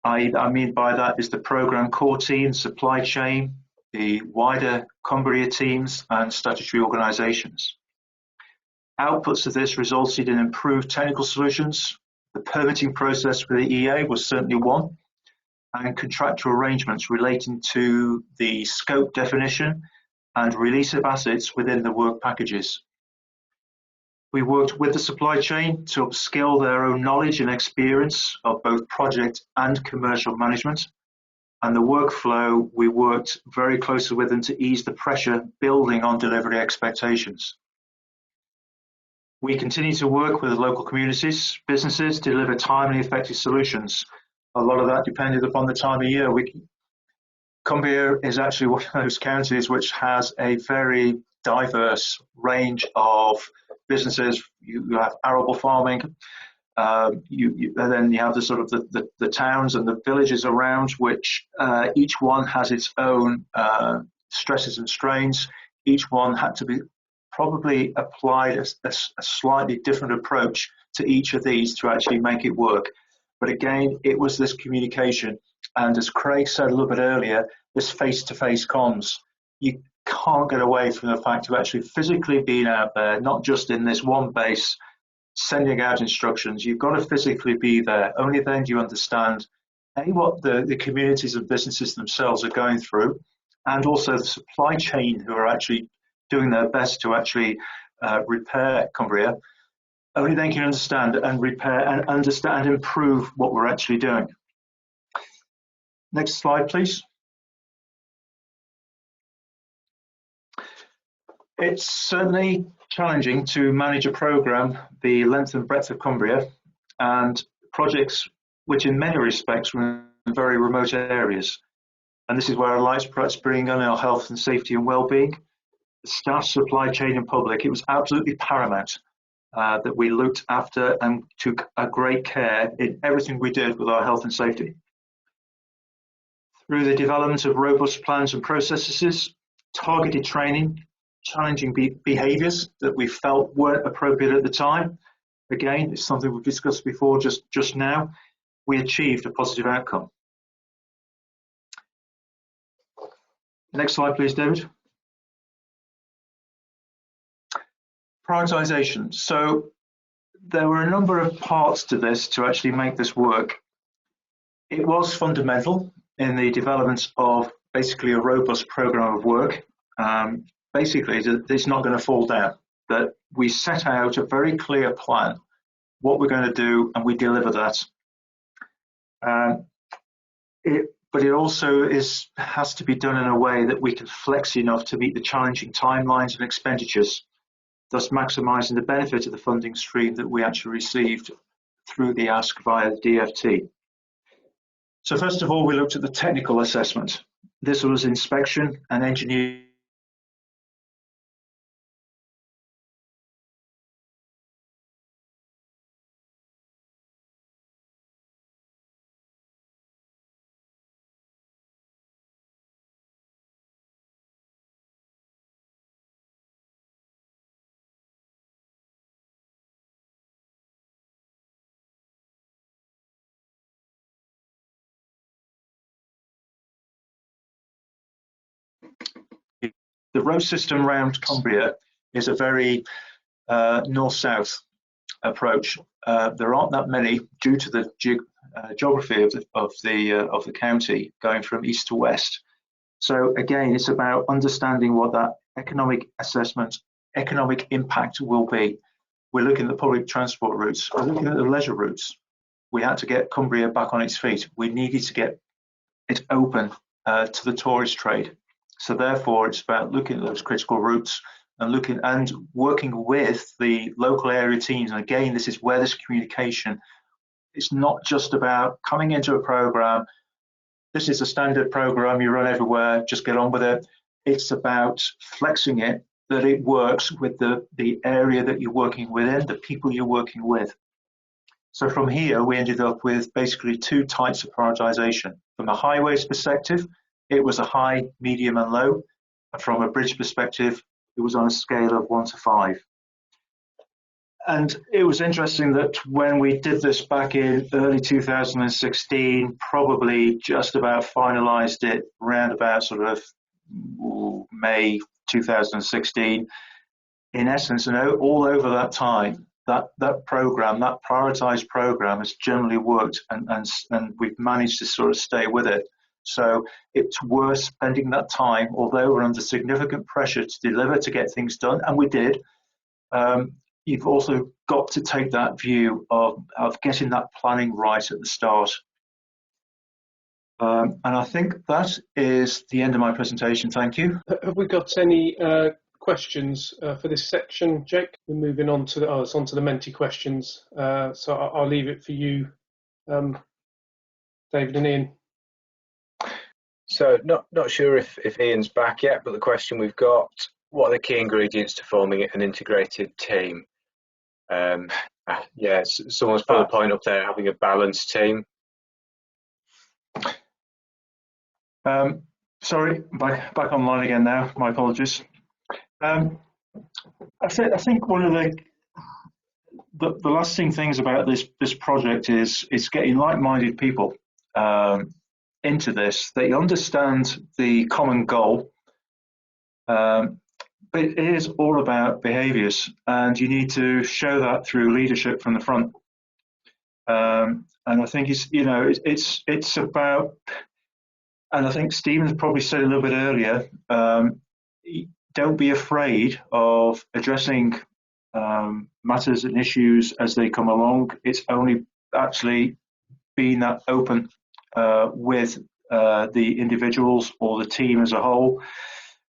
I mean by that is the program core team, supply chain, the wider Cumbria teams and statutory organisations. Outputs of this resulted in improved technical solutions. The permitting process for the EA was certainly one, and contractual arrangements relating to the scope definition and release of assets within the work packages. We worked with the supply chain to upskill their own knowledge and experience of both project and commercial management. And the workflow, we worked very closely with them to ease the pressure building on delivery expectations. We continue to work with the local communities, businesses to deliver timely, effective solutions. A lot of that depended upon the time of year. Cumbria is actually one of those counties which has a very diverse range of businesses. You have arable farming, and then you have the sort of the towns and the villages around, which each one has its own stresses and strains. Each one had to be probably applied a slightly different approach to each of these to actually make it work. But again, it was this communication, and as Craig said a little bit earlier, this face-to-face comms. You can't get away from the fact of actually physically being out there, not just in this one base, sending out instructions. You've got to physically be there. Only then do you understand what the communities and businesses themselves are going through, and also the supply chain who are actually doing their best to actually repair Cumbria. Only then can you understand and repair and understand and improve what we're actually doing. Next slide, please. It's certainly challenging to manage a programme the length and breadth of Cumbria and projects which in many respects were in very remote areas. And this is where our lights perhaps bring on our health and safety and well-being. The staff, supply chain and public, it was absolutely paramount that we looked after and took a great care in everything we did with our health and safety. Through the development of robust plans and processes, targeted training, challenging behaviours that we felt weren't appropriate at the time. Again, it's something we've discussed before just now. We achieved a positive outcome. Next slide, please, David. Prioritization. So there were a number of parts to this to actually make this work. It was fundamental in the development of basically a robust program of work. Basically, it's not going to fall down, that we set out a very clear plan, what we're going to do, and we deliver that. but it also has to be done in a way that we can flex enough to meet the challenging timelines and expenditures, thus maximising the benefit of the funding stream that we actually received through the ask via the DFT. So first of all, we looked at the technical assessment. This was inspection and engineering. The road system around Cumbria is a very north-south approach. There aren't that many due to the geography of the county going from east to west. So again, it's about understanding what that economic assessment, economic impact will be. We're looking at the public transport routes. We're looking at the leisure routes. We had to get Cumbria back on its feet. We needed to get it open to the tourist trade. So therefore, it's about looking at those critical routes and looking and working with the local area teams. And again, this is where this communication, it's not just about coming into a program. This is a standard program, you run everywhere, just get on with it. It's about flexing it, that it works with the area that you're working within, the people you're working with. So from here, we ended up with basically two types of prioritization. From a highways perspective, it was a high, medium, and low. And from a bridge perspective, it was on a scale of 1 to 5. And it was interesting that when we did this back in early 2016, probably just about finalized it around about sort of May 2016. In essence, all over that time, that program, that prioritized program has generally worked, and we've managed to sort of stay with it. So it's worth spending that time, although we're under significant pressure to deliver, to get things done, and we did. You've also got to take that view of getting that planning right at the start. And I think that is the end of my presentation. Thank you. Have we got any questions for this section, Jake? We're moving on to it's onto the Menti questions. So I'll leave it for you, David and Ian. So not sure if Ian's back yet, but the question we've got: what are the key ingredients to forming an integrated team? Yeah, someone's put a point up there, having a balanced team. Sorry, back online again now. My apologies. I think one of the lasting things about this project is getting like-minded people into this. They understand the common goal, but it is all about behaviours, and you need to show that through leadership from the front. And I think it's about, and I think Stephen probably said a little bit earlier, don't be afraid of addressing matters and issues as they come along. It's only actually being that open with the individuals or the team as a whole,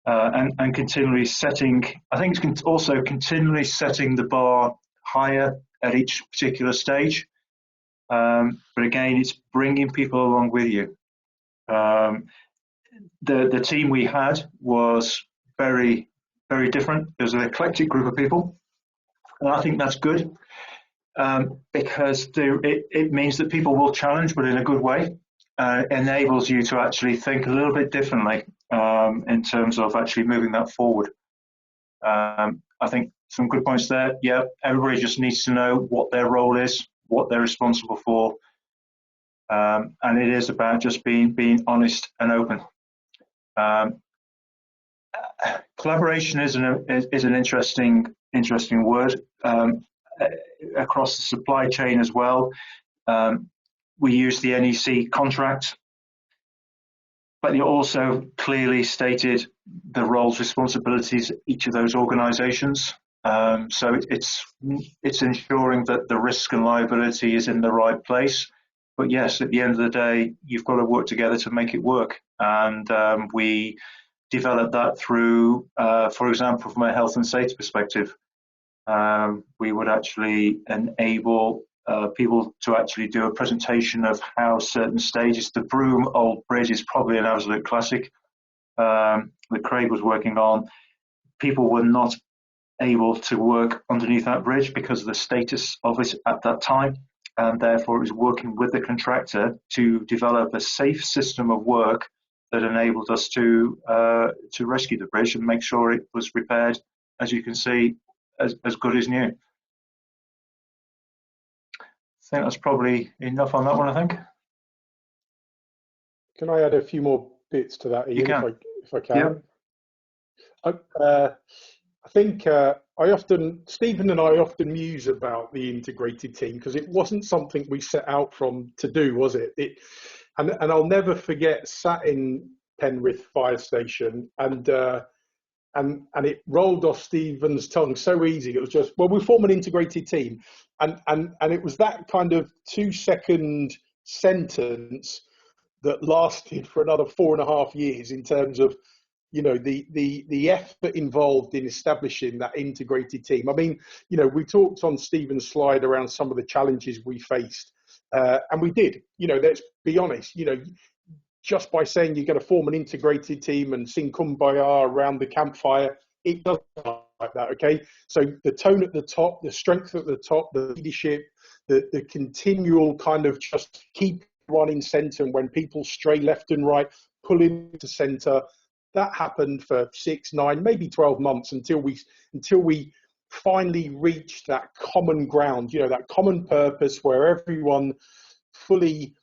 and continually setting, I think it's also continually setting the bar higher at each particular stage. But again, it's bringing people along with you. The team we had was very, very different. It was an eclectic group of people, and I think that's good, because it means that people will challenge, but in a good way. Enables you to actually think a little bit differently in terms of actually moving that forward. I think some good points there. Yeah, everybody just needs to know what their role is, what they're responsible for, and it is about just being honest and open. Collaboration is an interesting word across the supply chain as well. We use the NEC contract, but you also clearly stated the roles, responsibilities of each of those organisations. So it's ensuring that the risk and liability is in the right place, but yes, at the end of the day, you've got to work together to make it work. And we developed that through, for example, from a health and safety perspective, we would actually enable people to actually do a presentation of how certain stages. The Broome Old Bridge is probably an absolute classic that Craig was working on. People were not able to work underneath that bridge because of the status of it at that time, and therefore it was working with the contractor to develop a safe system of work that enabled us to rescue the bridge and make sure it was repaired, as you can see, as good as new. I think that's probably enough on that one, I think. Can I add a few more bits to that, Ian, You can. if I can? Yeah. I think Stephen and I often muse about the integrated team because it wasn't something we set out from to do, was it? And I'll never forget sat in Penrith Fire Station and it rolled off Stephen's tongue so easy. It was just, well, we form an integrated team, and it was that kind of 2-second sentence that lasted for another 4.5 years in terms of, you know, the effort involved in establishing that integrated team. I mean, you know, we talked on Stephen's slide around some of the challenges we faced, and we did. You know, let's be honest. You know, just by saying you're going to form an integrated team and sing Cumbria around the campfire, it doesn't like that. Okay, so the tone at the top, the strength at the top, the leadership, the continual kind of just keep running centre, and when people stray left and right, pull into centre. That happened for 6, 9, maybe 12 months until we finally reached that common ground, you know, that common purpose where everyone fully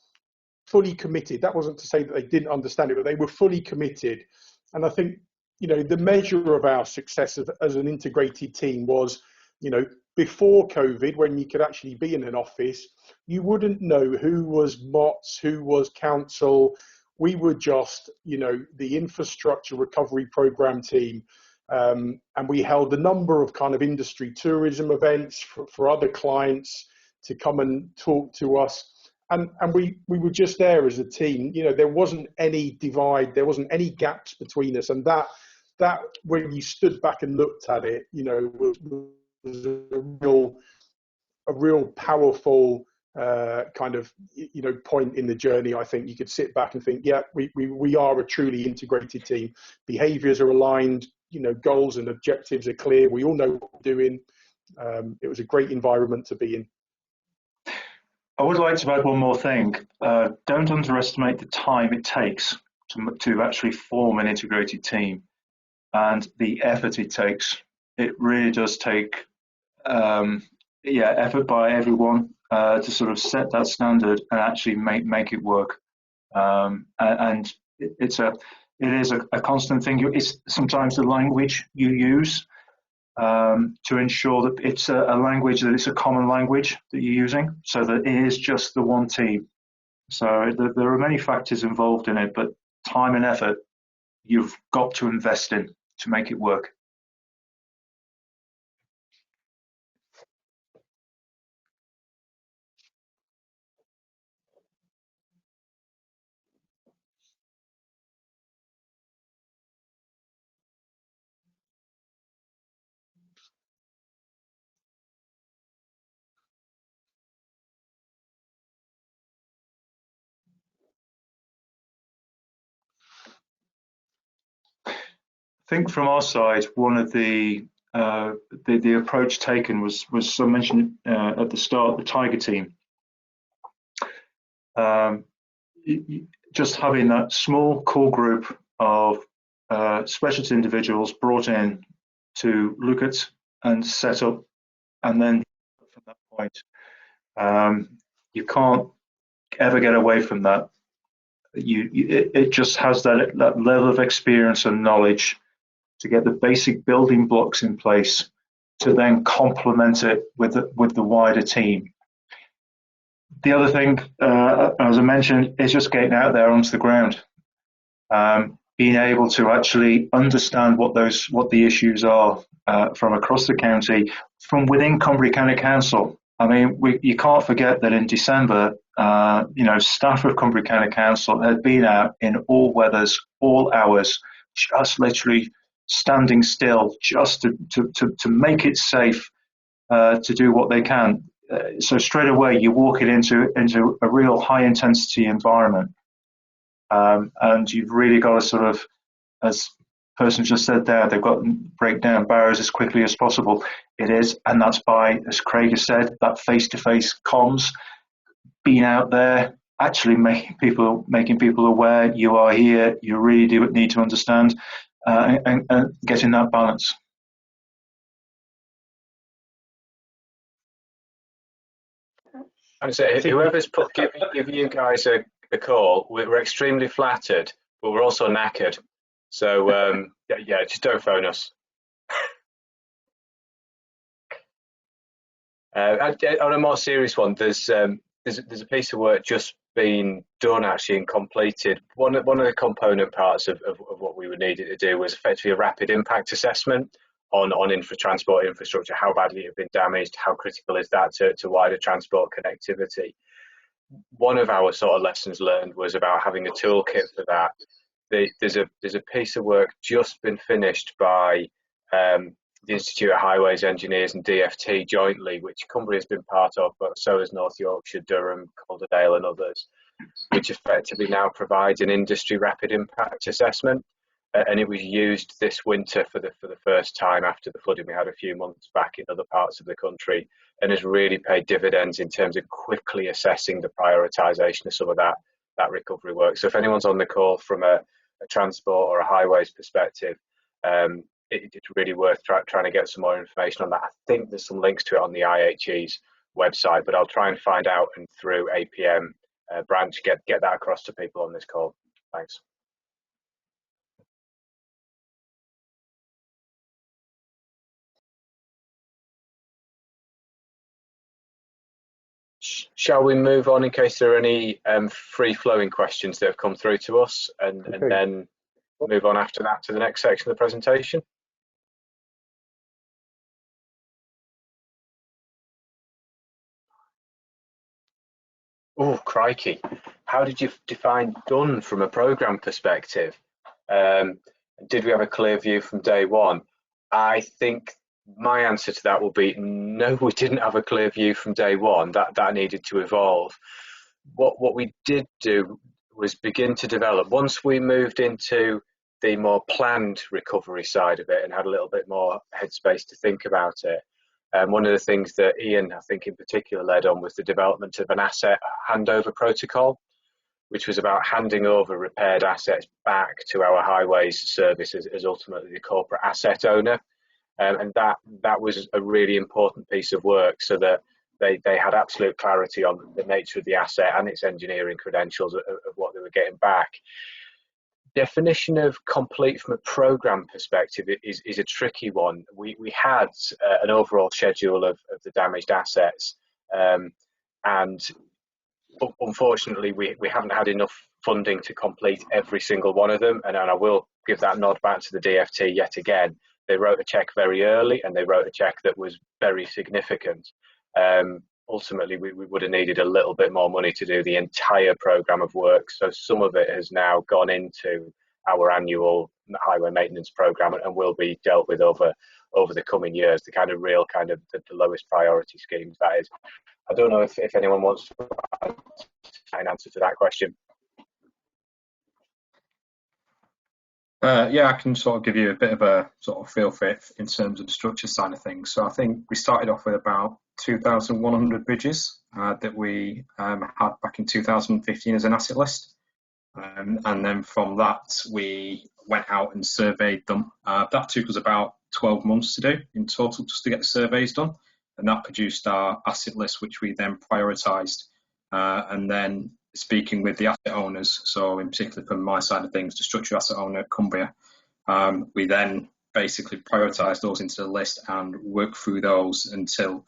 committed. That wasn't to say that they didn't understand it, but they were fully committed. And I think, you know, the measure of our success as an integrated team was, you know, before COVID, when you could actually be in an office, you wouldn't know who was MOTS, who was council. We were just, you know, the infrastructure recovery program team, and we held a number of kind of industry tourism events for other clients to come and talk to us. And we were just there as a team. You know, there wasn't any divide, there wasn't any gaps between us. And that when you stood back and looked at it, you know, was a real powerful kind of, you know, point in the journey. I think you could sit back and think, yeah, we are a truly integrated team. Behaviours are aligned, you know, goals and objectives are clear. We all know what we're doing. It was a great environment to be in. I would like to add one more thing. Don't underestimate the time it takes to actually form an integrated team and the effort it takes. It really does take effort by everyone to sort of set that standard and actually make it work. And it is a constant thing. It's sometimes the language you use to ensure that it's a language, that it's a common language that you're using, so that it is just the one team. So there are many factors involved in it, but time and effort you've got to invest in to make it work. I think from our side, one of the approach taken was I mentioned at the start, the Tiger team. Just having that small core group of specialist individuals brought in to look at and set up, and then from that point, you can't ever get away from that. It just has that level of experience and knowledge to get the basic building blocks in place to then complement it with the wider team. The other thing, as I mentioned, is just getting out there onto the ground, being able to actually understand what the issues are from across the county, from within Cumbria County Council. I mean, you can't forget that in December, staff of Cumbria County Council had been out in all weathers, all hours, just literally standing still, just to make it safe to do what they can. So straight away, you're walking into a real high intensity environment, and you've really got to sort of, as the person just said there, they've got to break down barriers as quickly as possible. It is, and that's by, as Craig has said, that face-to-face comms, being out there, actually making people aware you are here, you really do need to understand, and getting that balance. And so whoever's giving you guys a call, we're extremely flattered, but we're also knackered. So yeah, just don't phone us. On a more serious one, there's a piece of work just been done actually and completed. One of the component parts of what we would need it to do was effectively a rapid impact assessment on transport infrastructure, how badly it had been damaged, how critical is that to wider transport connectivity. One of our sort of lessons learned was about having a toolkit for that. There's a piece of work just been finished by the Institute of Highways Engineers and DFT jointly, which Cumbria has been part of, but so has North Yorkshire, Durham, Calderdale and others, which effectively now provides an industry rapid impact assessment. And it was used this winter for the first time after the flooding we had a few months back in other parts of the country, and has really paid dividends in terms of quickly assessing the prioritisation of some of that recovery work. So if anyone's on the call from a transport or a highways perspective, it's really worth trying to get some more information on that. I think there's some links to it on the IHE's website, but I'll try and find out and through APM branch get that across to people on this call. Thanks. Shall we move on in case there are any free-flowing questions that have come through to us, and then move on after that to the next section of the presentation? Oh, crikey. How did you define done from a programme perspective? Did we have a clear view from day one? I think my answer to that will be no, we didn't have a clear view from day one. That needed to evolve. What we did do was begin to develop, once we moved into the more planned recovery side of it and had a little bit more headspace to think about it. One of the things that Ian, I think in particular, led on was the development of an asset handover protocol, which was about handing over repaired assets back to our highways service as ultimately the corporate asset owner. And that was a really important piece of work, so that they had absolute clarity on the nature of the asset and its engineering credentials of what they were getting back. Definition of complete from a programme perspective is a tricky one. We had an overall schedule of the damaged assets, and unfortunately we haven't had enough funding to complete every single one of them, and I will give that nod back to the DFT yet again. They wrote a cheque very early, and they wrote a cheque that was very significant. Ultimately, we would have needed a little bit more money to do the entire programme of work. So some of it has now gone into our annual highway maintenance programme and will be dealt with over the coming years. The lowest priority schemes, that is. I don't know if anyone wants to add an answer to that question. Yeah, I can sort of give you a bit of a sort of feel for it in terms of the structure side of things. So I think we started off with about 2,100 bridges that we had back in 2015 as an asset list. And then from that, we went out and surveyed them. That took us about 12 months to do in total just to get the surveys done. And that produced our asset list, which we then prioritised. And then speaking with the asset owners, so in particular from my side of things, the structure asset owner, Cumbria, we then basically prioritised those into the list and worked through those until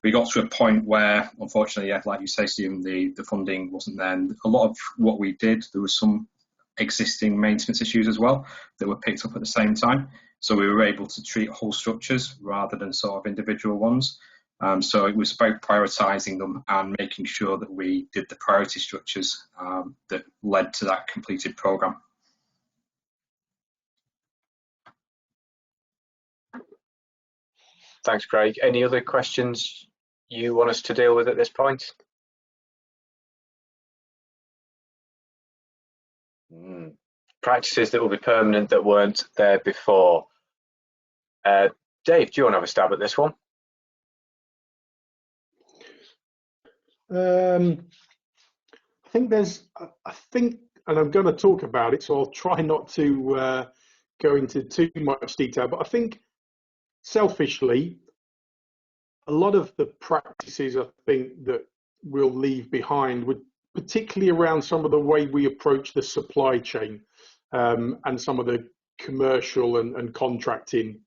we got to a point where, unfortunately, yeah, like you say, Stephen, the funding wasn't there. And a lot of what we did, there was some existing maintenance issues as well that were picked up at the same time. So we were able to treat whole structures rather than sort of individual ones. So it was about prioritising them and making sure that we did the priority structures that led to that completed programme. Thanks, Craig. Any other questions you want us to deal with at this point? Practices that will be permanent that weren't there before. Dave, do you want to have a stab at this one? I think, and I'm going to talk about it, so I'll try not to go into too much detail, but I think selfishly, a lot of the practices I think that we'll leave behind would particularly around some of the way we approach the supply chain and some of the commercial and contracting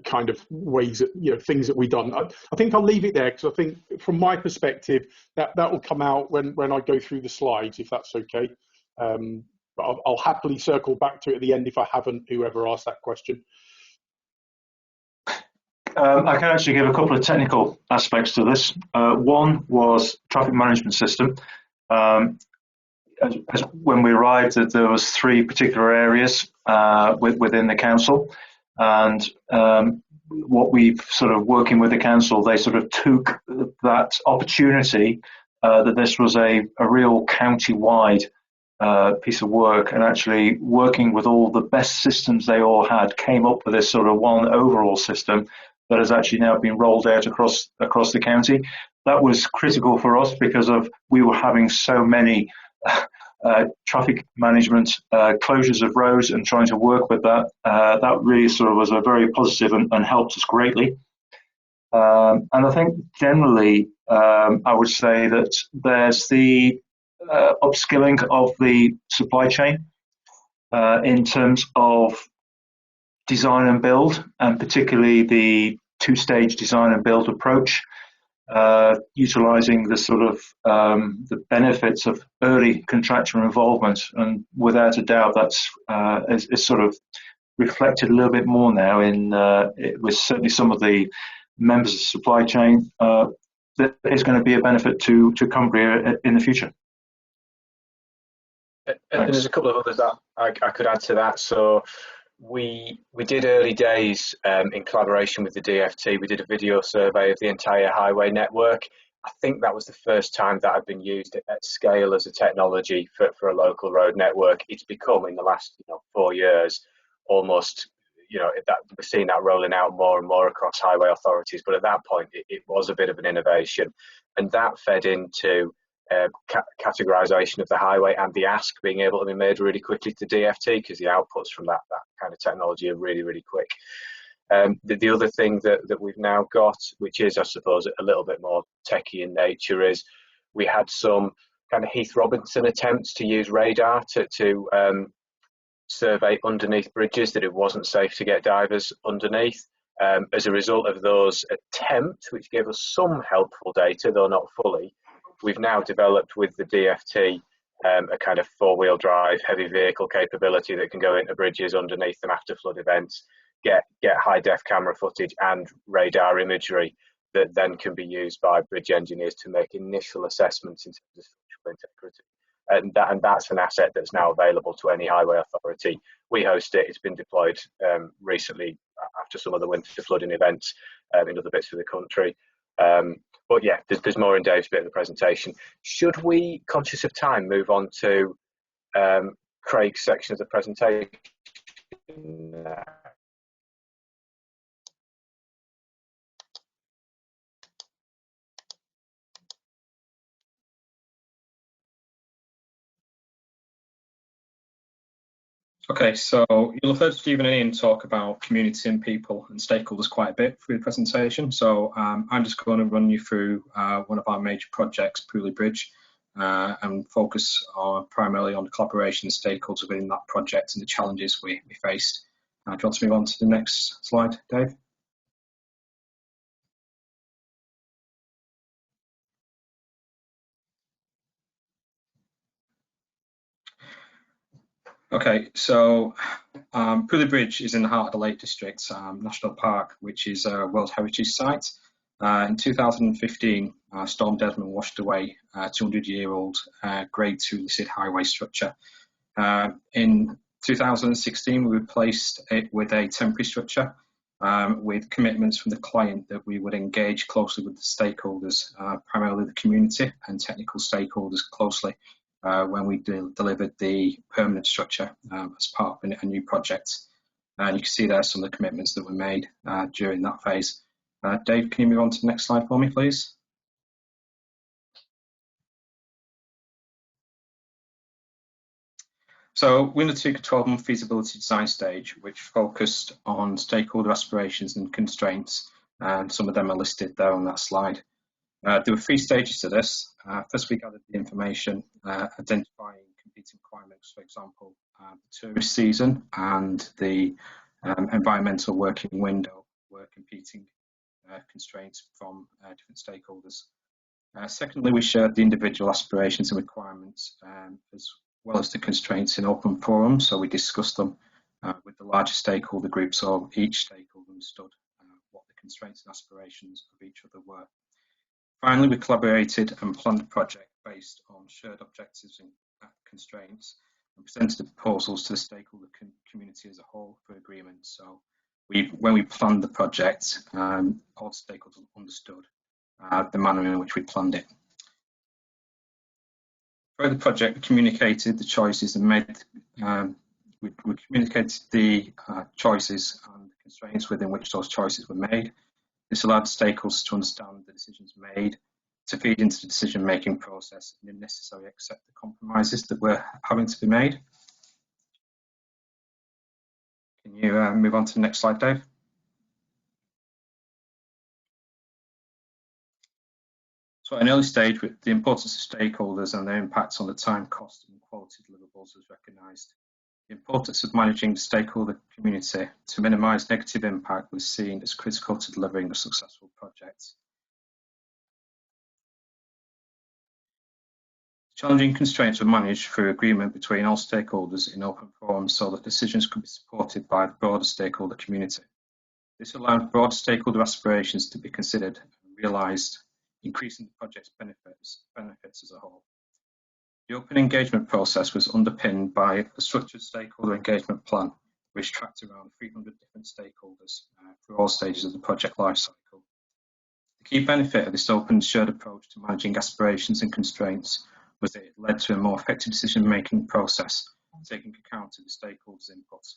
kind of ways that, you know, things that we've done. I think I'll leave it there because I think from my perspective that will come out when I go through the slides, if that's okay. But I'll happily circle back to it at the end if I haven't, whoever asked that question. I can actually give a couple of technical aspects to this. One was traffic management system. When we arrived, there was 3 particular areas within the council, and what we've sort of working with the council, they sort of took that opportunity that this was a real county-wide piece of work, and actually working with all the best systems they all had, came up with this sort of one overall system that has actually now been rolled out across the county. That was critical for us because we were having so many traffic management closures of roads and trying to work with that. That really sort of was a very positive and helped us greatly. And I think generally, I would say that there's the upskilling of the supply chain in terms of design and build, and particularly the 2-stage design and build approach, utilizing the sort of the benefits of early contractor involvement, and without a doubt that's is sort of reflected a little bit more now in with certainly some of the members of the supply chain. That is going to be a benefit to Cumbria in the future. And there's a couple of others that I could add to that. So we did early days in collaboration with the DFT. We did a video survey of the entire highway network. I think that was the first time that had been used at scale as a technology for a local road network. It's become, in the last 4 years, almost, that we're seeing that rolling out more and more across highway authorities. But at that point, it was a bit of an innovation, and that fed into categorization of the highway and the ask being able to be made really quickly to DFT, because the outputs from that kind of technology are really, really quick. The other thing that we've now got, which is, I suppose, a little bit more techie in nature, is we had some kind of Heath Robinson attempts to use radar to survey underneath bridges that it wasn't safe to get divers underneath. As a result of those attempts, which gave us some helpful data, though not fully, we've now developed with the DFT a kind of 4-wheel drive heavy vehicle capability that can go into bridges underneath them after flood events, get high def camera footage and radar imagery that then can be used by bridge engineers to make initial assessments in terms of structural integrity. And that's an asset that's now available to any highway authority. We host it. It's been deployed recently after some of the winter flooding events in other bits of the country. But yeah, there's more in Dave's bit of the presentation. Should we, conscious of time, move on to Craig's section of the presentation? Okay, so you'll have heard Stephen and Ian talk about community and people and stakeholders quite a bit through the presentation. So I'm just going to run you through one of our major projects, Pulley Bridge, and focus primarily on the collaboration and stakeholders within that project and the challenges we faced. Do you want to move on to the next slide, Dave? Okay, so Pulley Bridge is in the heart of the Lake District National Park, which is a World Heritage Site. In 2015, Storm Desmond washed away a 200-year-old Grade 2 listed highway structure. In 2016, we replaced it with a temporary structure with commitments from the client that we would engage closely with the stakeholders, primarily the community and technical stakeholders closely when we delivered the permanent structure as part of a new project. And you can see there some of the commitments that were made during that phase. Dave, can you move on to the next slide for me, please? So we undertook a 12-month feasibility design stage, which focused on stakeholder aspirations and constraints, and some of them are listed there on that slide. There were 3 stages to this. First, we gathered the information, identifying competing requirements, for example, the tourist season and the environmental working window were competing constraints from different stakeholders. Secondly, we shared the individual aspirations and requirements as well as the constraints in open forums, so we discussed them with the larger stakeholder groups, so each stakeholder understood what the constraints and aspirations of each other were. Finally, we collaborated and planned a project based on shared objectives and constraints and presented the proposals to the stakeholder community as a whole for agreement. So when we planned the project, all stakeholders understood the manner in which we planned it. For the project, we communicated the choices and made we communicated the choices and constraints within which those choices were made. This allowed stakeholders to understand the decisions made, to feed into the decision-making process, and if necessary, accept the compromises that were having to be made. Can you move on to the next slide, Dave? So at an early stage, the importance of stakeholders and their impacts on the time, cost, and quality deliverables was recognised. The importance of managing the stakeholder community to minimise negative impact was seen as critical to delivering a successful project. Challenging constraints were managed through agreement between all stakeholders in open forums so that decisions could be supported by the broader stakeholder community. This allowed broad stakeholder aspirations to be considered and realised, increasing the project's benefits as a whole. The open engagement process was underpinned by a structured stakeholder engagement plan, which tracked around 300 different stakeholders through all stages of the project lifecycle. The key benefit of this open shared approach to managing aspirations and constraints was that it led to a more effective decision-making process, taking account of the stakeholders' inputs.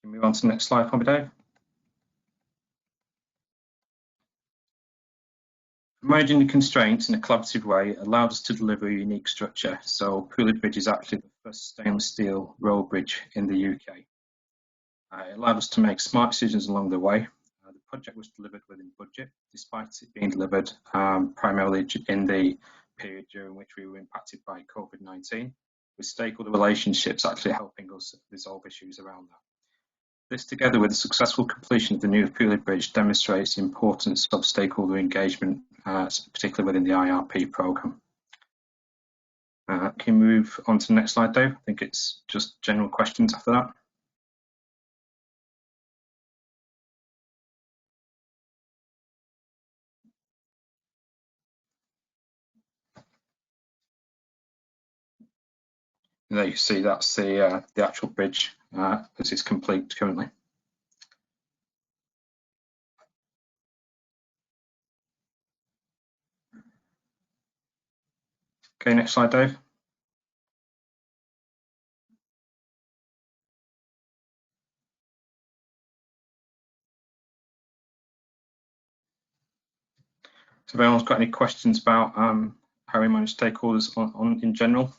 Can we move on to the next slide for me, Dave? Managing the constraints in a collaborative way allowed us to deliver a unique structure. So Pulley Bridge is actually the first stainless steel road bridge in the UK. It allowed us to make smart decisions along the way. The project was delivered within budget, despite it being delivered primarily in the period during which we were impacted by COVID-19, with stakeholder relationships actually helping us resolve issues around that. This, together with the successful completion of the new Pulley Bridge, demonstrates the importance of stakeholder engagement, particularly within the IRP programme. Can you move on to the next slide, Dave? I think it's just general questions after that. And there you see that's the actual bridge as it's complete currently. Okay, next slide, Dave. So if anyone's got any questions about how we manage stakeholders in general.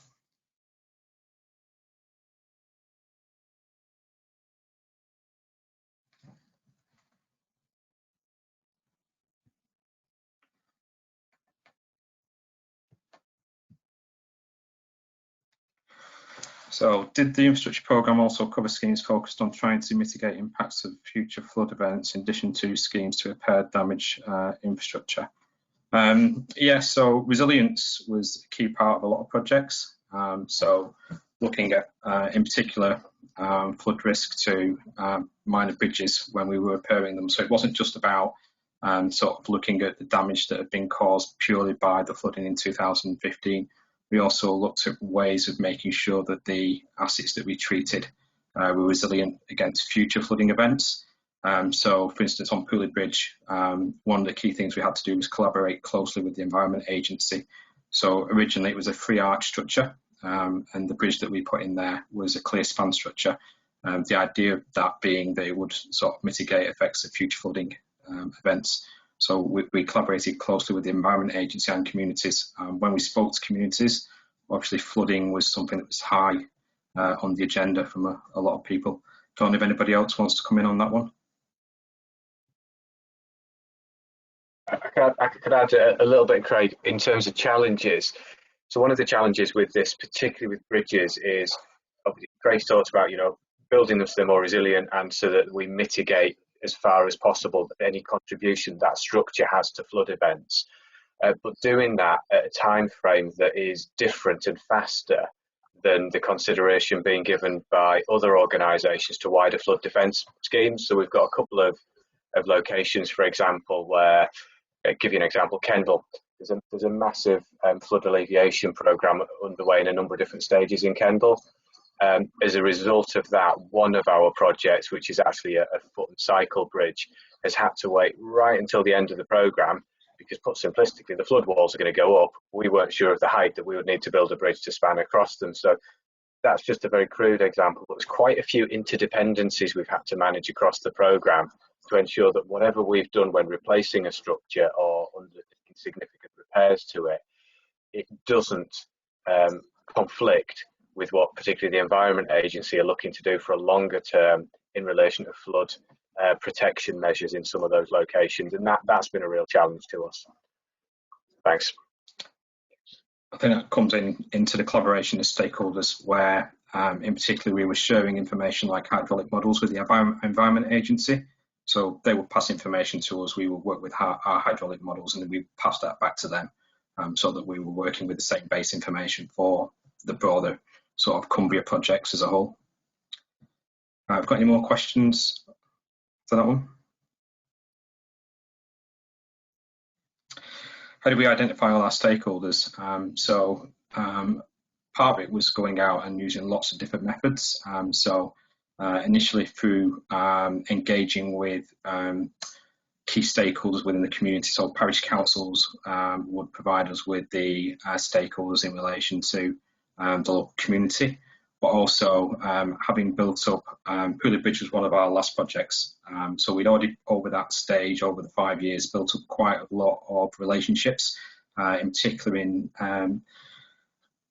So did the infrastructure programme also cover schemes focused on trying to mitigate impacts of future flood events in addition to schemes to repair damaged infrastructure? Yes, so resilience was a key part of a lot of projects. So looking at, in particular, flood risk to minor bridges when we were repairing them. So it wasn't just about sort of looking at the damage that had been caused purely by the flooding in 2015. We also looked at ways of making sure that the assets that we treated were resilient against future flooding events. So, for instance, on Pulley Bridge, one of the key things we had to do was collaborate closely with the Environment Agency. So originally it was a free arch structure, and the bridge that we put in there was a clear span structure. The idea of that being that it would sort of mitigate effects of future flooding events. So we collaborated closely with the Environment Agency and communities. When we spoke to communities, obviously flooding was something that was high on the agenda from a lot of people. Don't know if anybody else wants to come in on that one. I could add a little bit, Craig, in terms of challenges. So one of the challenges with this, particularly with bridges, is Craig talked about, building them so they're more resilient and so that we mitigate as far as possible any contribution that structure has to flood events. But doing that at a time frame that is different and faster than the consideration being given by other organisations to wider flood defence schemes. So we've got a couple of locations, for example, where, give you an example, Kendal, there's a massive flood alleviation programme underway in a number of different stages in Kendal. As a result of that, one of our projects, which is actually a foot and cycle bridge, has had to wait right until the end of the programme because, put simplistically, the flood walls are going to go up. We weren't sure of the height that we would need to build a bridge to span across them. So that's just a very crude example, but there's quite a few interdependencies we've had to manage across the programme to ensure that whatever we've done when replacing a structure or undertaking significant repairs to it, it doesn't conflict with what particularly the Environment Agency are looking to do for a longer term in relation to flood protection measures in some of those locations, and that's been a real challenge to us. Thanks. I think that comes into the collaboration of stakeholders where, in particular, we were sharing information like hydraulic models with the Environment Agency. So they would pass information to us, we would work with our hydraulic models, and then we pass that back to them so that we were working with the same base information for the broader sort of Cumbria projects as a whole. I've got any more questions for that one? How do we identify all our stakeholders? Part of it was going out and using lots of different methods. Initially through engaging with key stakeholders within the community. So parish councils would provide us with the stakeholders in relation to the local community, but also having built up, Pulley Bridge was one of our last projects. So we'd already, over that stage, over the 5 years, built up quite a lot of relationships, in particular in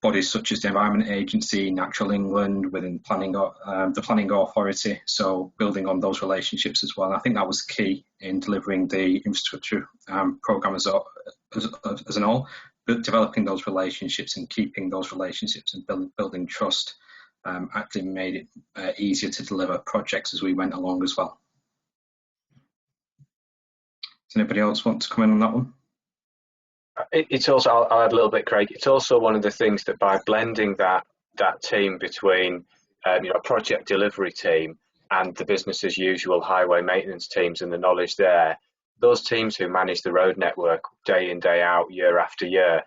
bodies such as the Environment Agency, Natural England, within the Planning Authority. So building on those relationships as well. And I think that was key in delivering the infrastructure programme as an whole. But developing those relationships and keeping those relationships and building trust actually made it easier to deliver projects as we went along as well. Does anybody else want to come in on that one? It's also, I'll add a little bit, Craig, it's also one of the things that by blending that team between a project delivery team and the business as usual highway maintenance teams and the knowledge there, those teams who manage the road network day in, day out, year after year,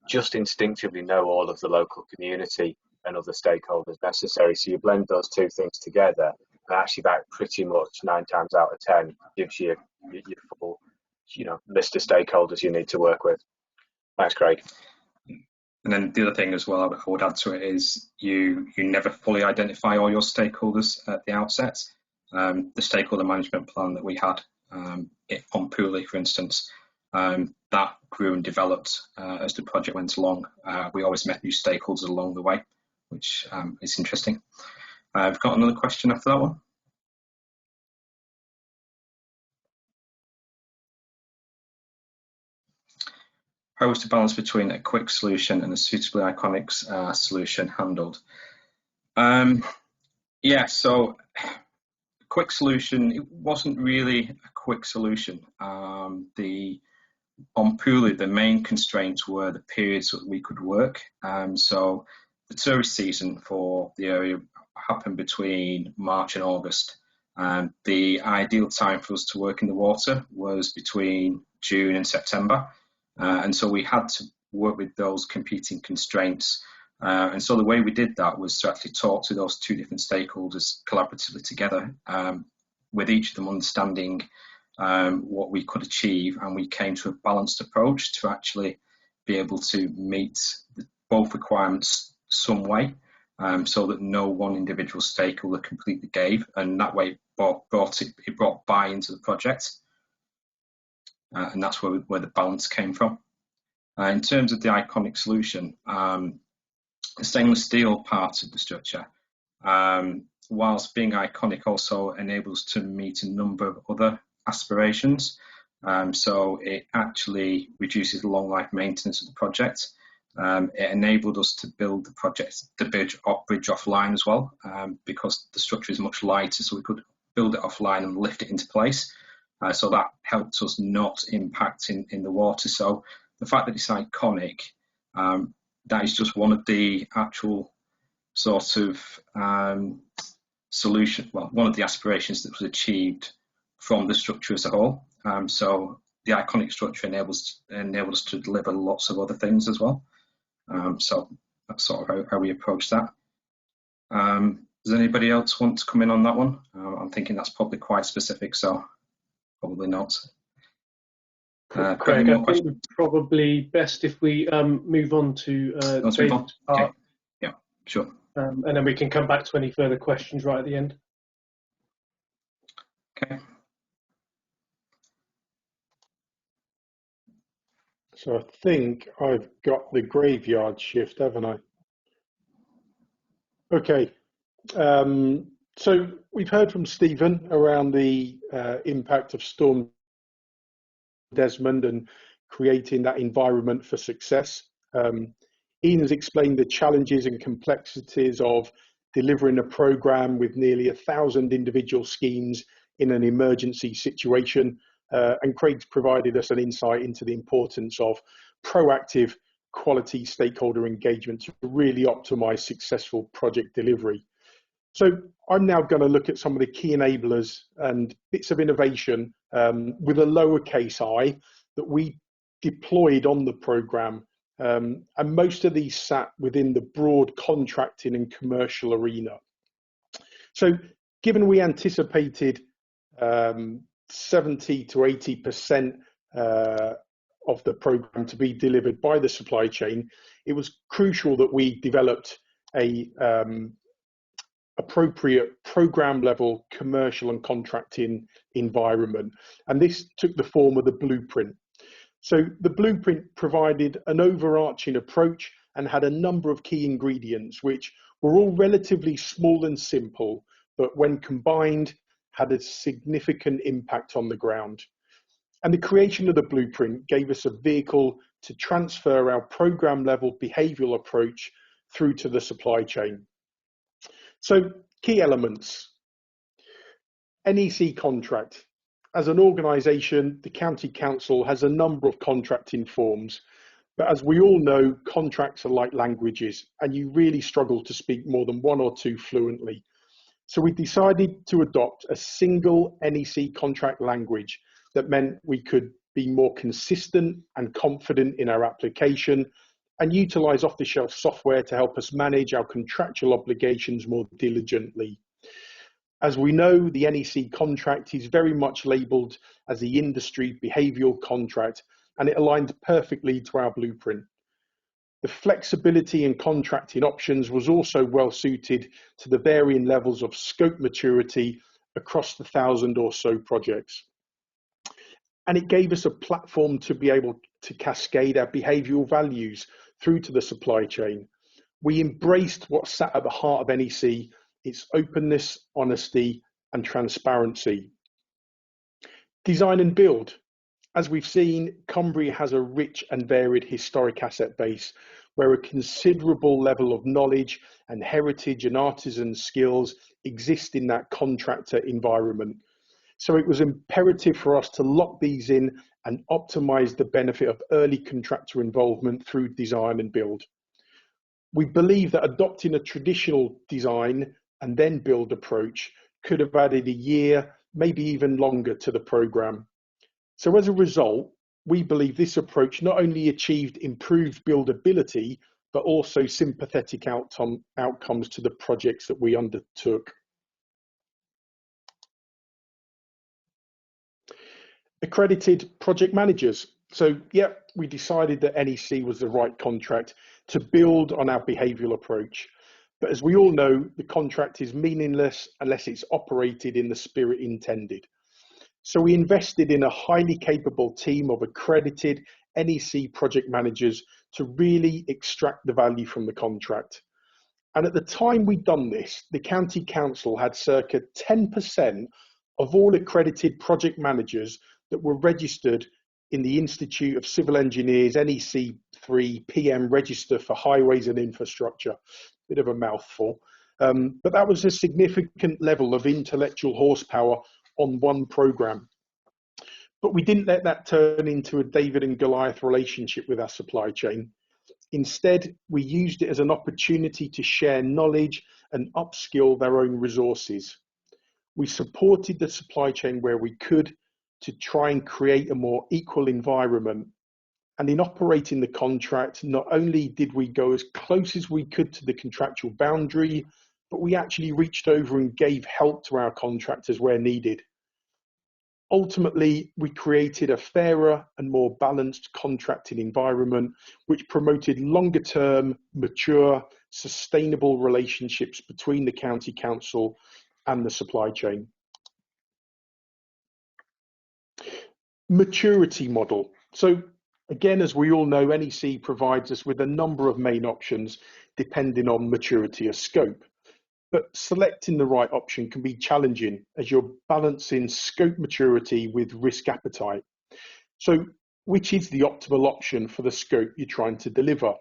just instinctively know all of the local community and other stakeholders necessary. So you blend those two things together, and actually that pretty much 9 times out of 10 gives you your full list of stakeholders you need to work with. Thanks, Craig. And then the other thing as well I would add to it is you never fully identify all your stakeholders at the outset. The stakeholder management plan that we had on Pulley, for instance, that grew and developed as the project went along. We always met new stakeholders along the way, which is interesting. I've got another question after that one. How was the balance between a quick solution and a suitably iconic solution handled? So quick solution, it wasn't really a quick solution. On Pulley, the main constraints were the periods that we could work. So the tourist season for the area happened between March and August. The ideal time for us to work in the water was between June and September. And so we had to work with those competing constraints. And so the way we did that was to actually talk to those two different stakeholders collaboratively together, with each of them understanding what we could achieve, and we came to a balanced approach to actually be able to meet both requirements some way, so that no one individual stakeholder completely gave, and that way it brought buy-in to the project, and that's where the balance came from. In terms of the iconic solution, the stainless steel part of the structure, whilst being iconic, also enables to meet a number of other aspirations. So it actually reduces the long life maintenance of the project. It enabled us to build the bridge offline as well, because the structure is much lighter, so we could build it offline and lift it into place. So that helped us not impact in the water. So the fact that it's iconic, that is just one of the actual sort of solution, well, one of the aspirations that was achieved from the structure as a whole. So the iconic structure enabled us to deliver lots of other things as well. So that's sort of how we approach that. Does anybody else want to come in on that one? I'm thinking that's probably quite specific, so probably not. Craig, I think it's probably best if we move on to David's part. Okay. Yeah, sure. And then we can come back to any further questions right at the end. Okay. So I think I've got the graveyard shift, haven't I? Okay. So we've heard from Stephen around the impact of Storm Desmond and creating that environment for success. Ian has explained the challenges and complexities of delivering a program with nearly 1,000 individual schemes in an emergency situation. And Craig's provided us an insight into the importance of proactive quality stakeholder engagement to really optimize successful project delivery. So I'm now going to look at some of the key enablers and bits of innovation with a lowercase I that we deployed on the program. And most of these sat within the broad contracting and commercial arena. So given we anticipated 70 to 80% of the program to be delivered by the supply chain, it was crucial that we developed a appropriate program level commercial and contracting environment. And this took the form of the blueprint. So the blueprint provided an overarching approach and had a number of key ingredients, which were all relatively small and simple, but when combined, had a significant impact on the ground. And the creation of the blueprint gave us a vehicle to transfer our program level behavioral approach through to the supply chain. So key elements: NEC contract. As an organisation, the County Council has a number of contracting forms, but as we all know, contracts are like languages, and you really struggle to speak more than one or two fluently. So we decided to adopt a single NEC contract language that meant we could be more consistent and confident in our application and utilise off-the-shelf software to help us manage our contractual obligations more diligently. As we know, the NEC contract is very much labelled as the industry behavioural contract, and it aligns perfectly to our blueprint. The flexibility in contracting options was also well suited to the varying levels of scope maturity across the 1,000 or so projects. And it gave us a platform to be able to cascade our behavioural values through to the supply chain. We embraced what sat at the heart of NEC: its openness, honesty, and transparency. Design and build. As we've seen, Cumbria has a rich and varied historic asset base where a considerable level of knowledge and heritage and artisan skills exist in that contractor environment. So it was imperative for us to lock these in and optimise the benefit of early contractor involvement through design and build. We believe that adopting a traditional design and then build approach could have added a year, maybe even longer, to the programme. So as a result, we believe this approach not only achieved improved buildability, but also sympathetic outcomes to the projects that we undertook. Accredited project managers. So yeah, we decided that NEC was the right contract to build on our behavioural approach. But as we all know, the contract is meaningless unless it's operated in the spirit intended. So we invested in a highly capable team of accredited NEC project managers to really extract the value from the contract. And at the time we'd done this, the County Council had circa 10% of all accredited project managers that were registered in the Institute of Civil Engineers NEC3 PM Register for Highways and Infrastructure. Bit of a mouthful, but that was a significant level of intellectual horsepower on one programme. But we didn't let that turn into a David and Goliath relationship with our supply chain. Instead, we used it as an opportunity to share knowledge and upskill their own resources. We supported the supply chain where we could to try and create a more equal environment. And in operating the contract, not only did we go as close as we could to the contractual boundary, but we actually reached over and gave help to our contractors where needed. Ultimately, we created a fairer and more balanced contracting environment, which promoted longer term, mature, sustainable relationships between the County Council and the supply chain. Maturity model. So again, as we all know, NEC provides us with a number of main options depending on maturity or scope. But selecting the right option can be challenging as you're balancing scope maturity with risk appetite. So which is the optimal option for the scope you're trying to deliver?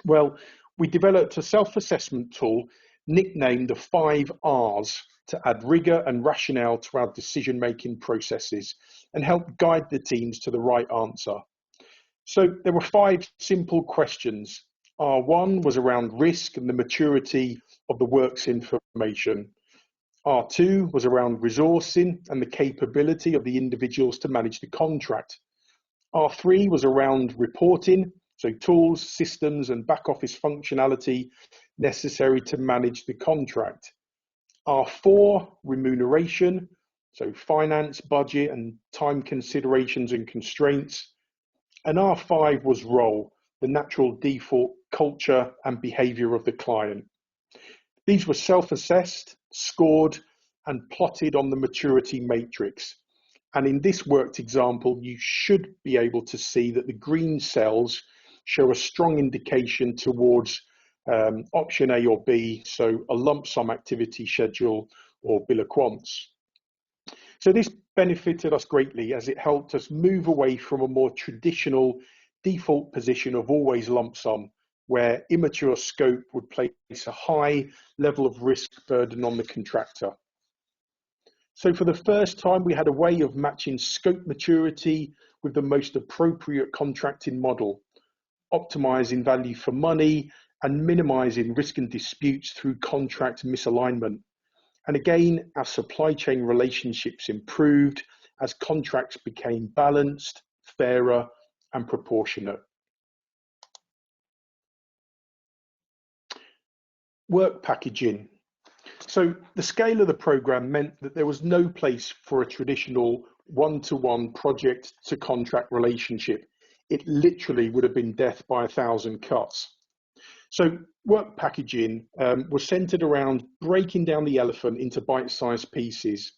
Well, we developed a self-assessment tool nicknamed the 5 R's to add rigour and rationale to our decision-making processes and help guide the teams to the right answer. So there were 5 simple questions. R1 was around risk and the maturity of the works information. R2 was around resourcing and the capability of the individuals to manage the contract. R3 was around reporting, so tools, systems and back office functionality necessary to manage the contract. R4, remuneration, so finance, budget and time considerations and constraints. And R5 was role, the natural default culture and behaviour of the client. These were self-assessed, scored and plotted on the maturity matrix. And in this worked example, you should be able to see that the green cells show a strong indication towards option A or B, so a lump sum activity schedule or bill of quants. So this benefited us greatly as it helped us move away from a more traditional default position of always lump sum, where immature scope would place a high level of risk burden on the contractor. So for the first time, we had a way of matching scope maturity with the most appropriate contracting model, optimizing value for money and minimizing risk and disputes through contract misalignment. And again, our supply chain relationships improved as contracts became balanced, fairer and proportionate. Work packaging. So the scale of the programme meant that there was no place for a traditional one-to-one project to contract relationship. It literally would have been death by 1,000 cuts. So work packaging was centred around breaking down the elephant into bite-sized pieces.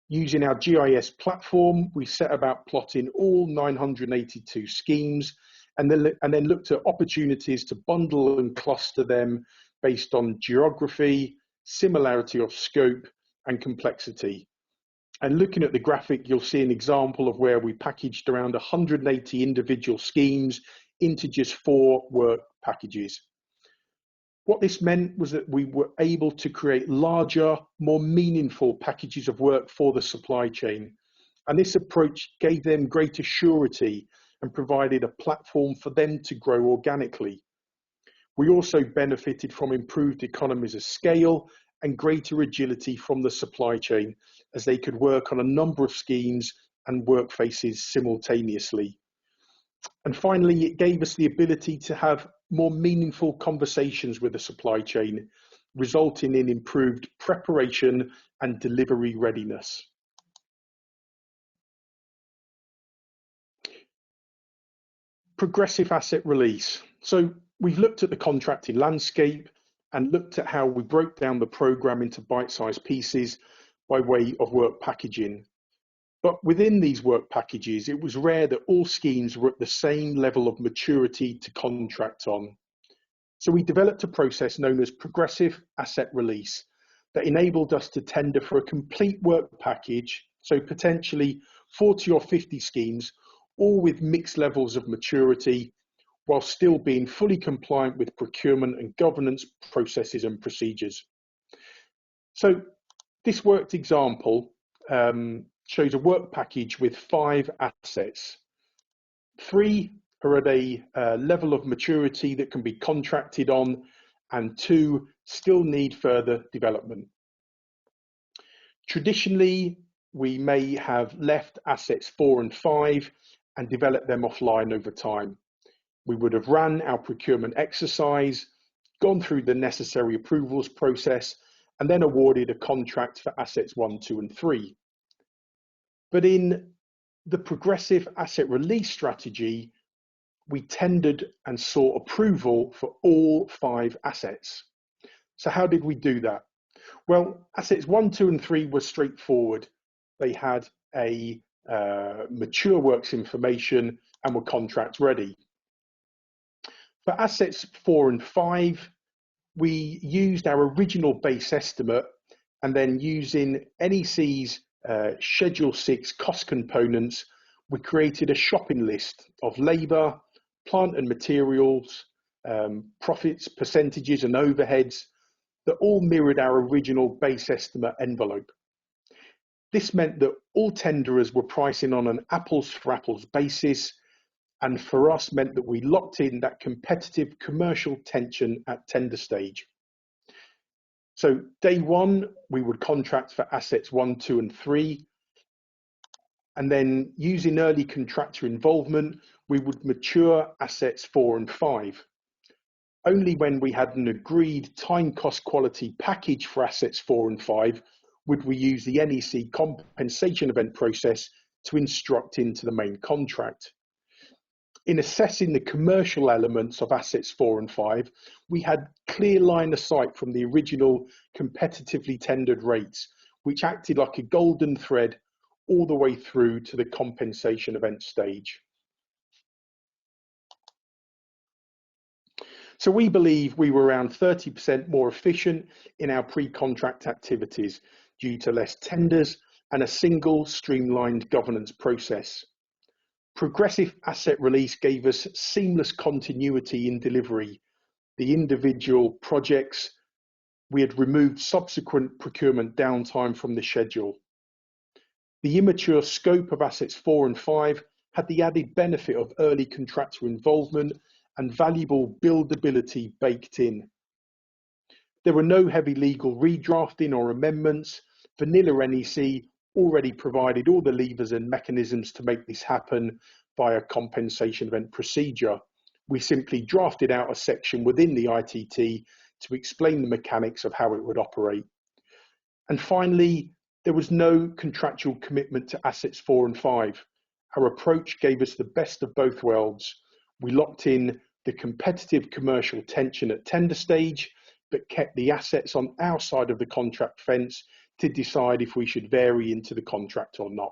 Using our GIS platform, we set about plotting all 982 schemes and then looked at opportunities to bundle and cluster them based on geography, similarity of scope and complexity. And looking at the graphic, you'll see an example of where we packaged around 180 individual schemes into just 4 work packages. What this meant was that we were able to create larger, more meaningful packages of work for the supply chain. And this approach gave them greater surety and provided a platform for them to grow organically. We also benefited from improved economies of scale and greater agility from the supply chain, as they could work on a number of schemes and work phases simultaneously. And finally, it gave us the ability to have more meaningful conversations with the supply chain, resulting in improved preparation and delivery readiness. Progressive asset release. So we've looked at the contracting landscape and looked at how we broke down the programme into bite-sized pieces by way of work packaging. But within these work packages, it was rare that all schemes were at the same level of maturity to contract on. So we developed a process known as progressive asset release that enabled us to tender for a complete work package, so potentially 40 or 50 schemes, all with mixed levels of maturity, while still being fully compliant with procurement and governance processes and procedures. So this worked example shows a work package with 5 assets. 3 are at a level of maturity that can be contracted on, and 2 still need further development. Traditionally, we may have left assets 4 and 5 and developed them offline over time. We would have run our procurement exercise, gone through the necessary approvals process, and then awarded a contract for assets 1, 2, and 3. But in the progressive asset release strategy, we tendered and sought approval for all 5 assets. So how did we do that? Well, assets 1, 2, and 3 were straightforward. They had a mature works information and were contract ready. For assets 4 and 5, we used our original base estimate, and then using NEC's Schedule 6 cost components, we created a shopping list of labour, plant and materials, profits, percentages and overheads that all mirrored our original base estimate envelope. This meant that all tenderers were pricing on an apples for apples basis, and for us meant that we locked in that competitive commercial tension at tender stage. So day 1, we would contract for assets 1, 2, and 3, and then using early contractor involvement, we would mature assets 4 and 5. Only when we had an agreed time cost quality package for assets 4 and 5 would we use the NEC compensation event process to instruct into the main contract. In assessing the commercial elements of assets 4 and 5, we had clear line of sight from the original competitively tendered rates, which acted like a golden thread all the way through to the compensation event stage. So we believe we were around 30% more efficient in our pre-contract activities due to less tenders and a single streamlined governance process. Progressive asset release gave us seamless continuity in delivery. The individual projects, we had removed subsequent procurement downtime from the schedule. The immature scope of assets 4 and 5 had the added benefit of early contractor involvement and valuable buildability baked in. There were no heavy legal redrafting or amendments. Vanilla NEC already provided all the levers and mechanisms to make this happen via compensation event procedure. We simply drafted out a section within the ITT to explain the mechanics of how it would operate. And finally, there was no contractual commitment to assets 4 and 5. Our approach gave us the best of both worlds. We locked in the competitive commercial tension at tender stage, but kept the assets on our side of the contract fence to decide if we should vary into the contract or not.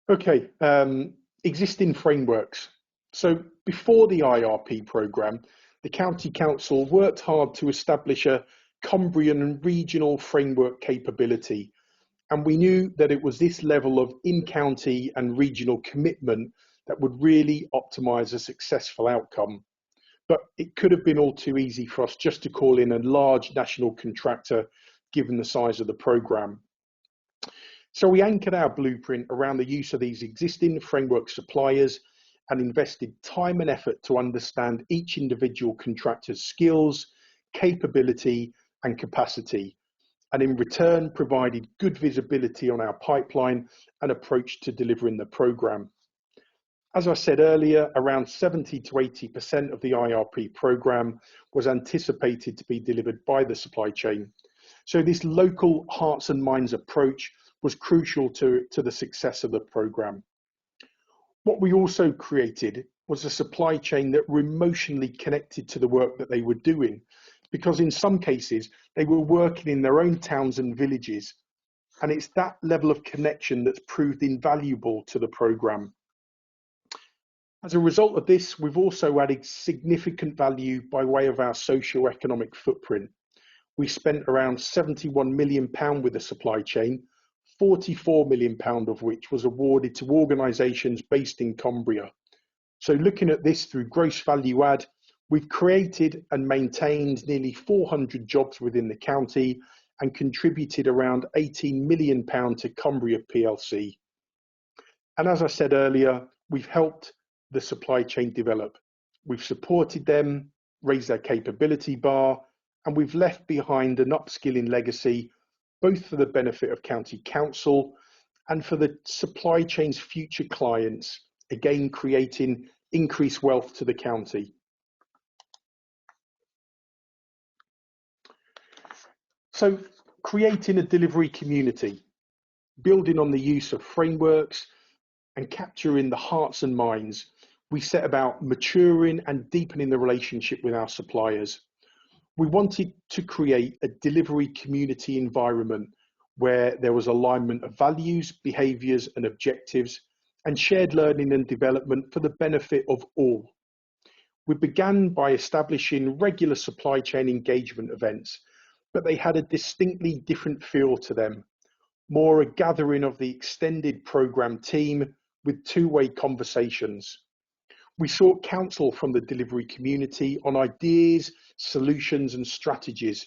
Okay, existing frameworks. So before the IRP programme, the County Council worked hard to establish a Cumbrian and regional framework capability. And we knew that it was this level of in-county and regional commitment that would really optimise a successful outcome. But it could have been all too easy for us just to call in a large national contractor, given the size of the programme. So we anchored our blueprint around the use of these existing framework suppliers and invested time and effort to understand each individual contractor's skills, capability and capacity, and in return provided good visibility on our pipeline and approach to delivering the programme. As I said earlier, around 70 to 80% of the IRP programme was anticipated to be delivered by the supply chain. So this local hearts and minds approach was crucial to the success of the programme. What we also created was a supply chain that were emotionally connected to the work that they were doing, because in some cases they were working in their own towns and villages, and it's that level of connection that's proved invaluable to the programme. As a result of this, we've also added significant value by way of our socio-economic footprint. We spent around £71 million with the supply chain, £44 million of which was awarded to organisations based in Cumbria. So looking at this through gross value add, we've created and maintained nearly 400 jobs within the county and contributed around £18 million to Cumbria PLC. And as I said earlier, we've helped the supply chain develop. We've supported them, raised their capability bar, and we've left behind an upskilling legacy, both for the benefit of County Council and for the supply chain's future clients, again creating increased wealth to the county. So creating a delivery community, building on the use of frameworks and capturing the hearts and minds, we set about maturing and deepening the relationship with our suppliers. We wanted to create a delivery community environment where there was alignment of values, behaviours and objectives, and shared learning and development for the benefit of all. We began by establishing regular supply chain engagement events, but they had a distinctly different feel to them, more a gathering of the extended programme team with two-way conversations. We sought counsel from the delivery community on ideas, solutions and strategies.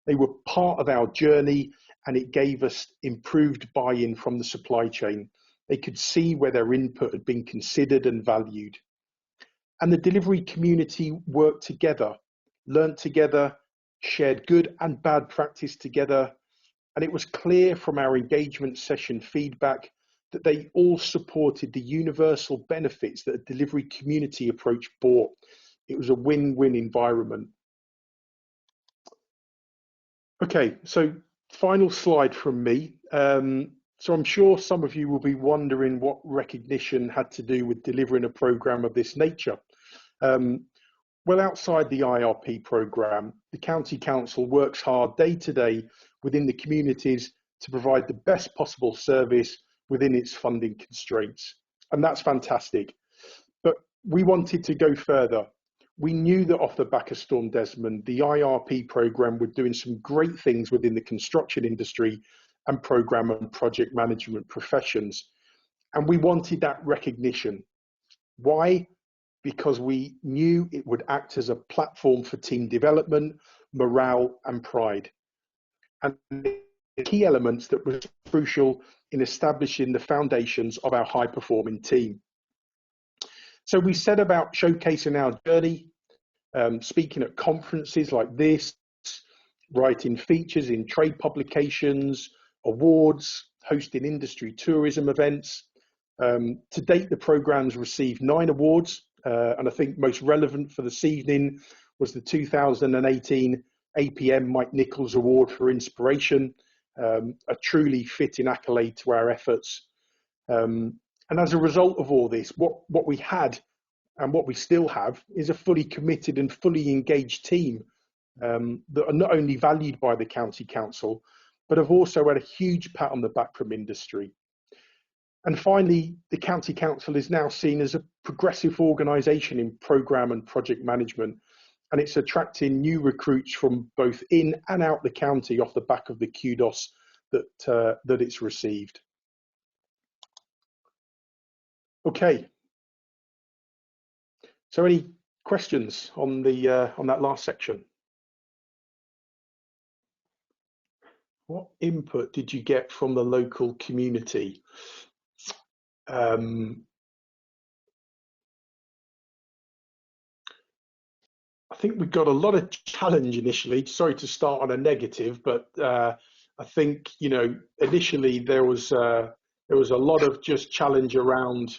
They were part of our journey and it gave us improved buy-in from the supply chain. They could see where their input had been considered and valued. And the delivery community worked together, learnt together, shared good and bad practice together. And it was clear from our engagement session feedback that they all supported the universal benefits that a delivery community approach brought. It was a win-win environment. Okay, so final slide from me. So I'm sure some of you will be wondering what recognition had to do with delivering a programme of this nature. Well, outside the IRP programme, the County Council works hard day to day within the communities to provide the best possible service within its funding constraints. And that's fantastic. But we wanted to go further. We knew that off the back of Storm Desmond, the IRP programme were doing some great things within the construction industry and programme and project management professions. And we wanted that recognition. Why? Because we knew it would act as a platform for team development, morale and pride. And the key elements that were crucial in establishing the foundations of our high performing team. So we set about showcasing our journey, speaking at conferences like this, writing features in trade publications, awards, hosting industry tourism events. To date, the programme's received 9 awards, and I think most relevant for this evening was the 2018 APM Mike Nichols Award for Inspiration, a truly fitting accolade to our efforts. And as a result of all this, what we had and what we still have is a fully committed and fully engaged team that are not only valued by the County Council, but have also had a huge pat on the back from industry. And finally, the County Council is now seen as a progressive organisation in programme and project management, and it's attracting new recruits from both in and out the county off the back of the kudos that it's received. Okay. So any questions on that last section? What input did you get from the local community? think we got a lot of challenge initially. Sorry to start on a negative, but I think, you know, initially there was a lot of just challenge around,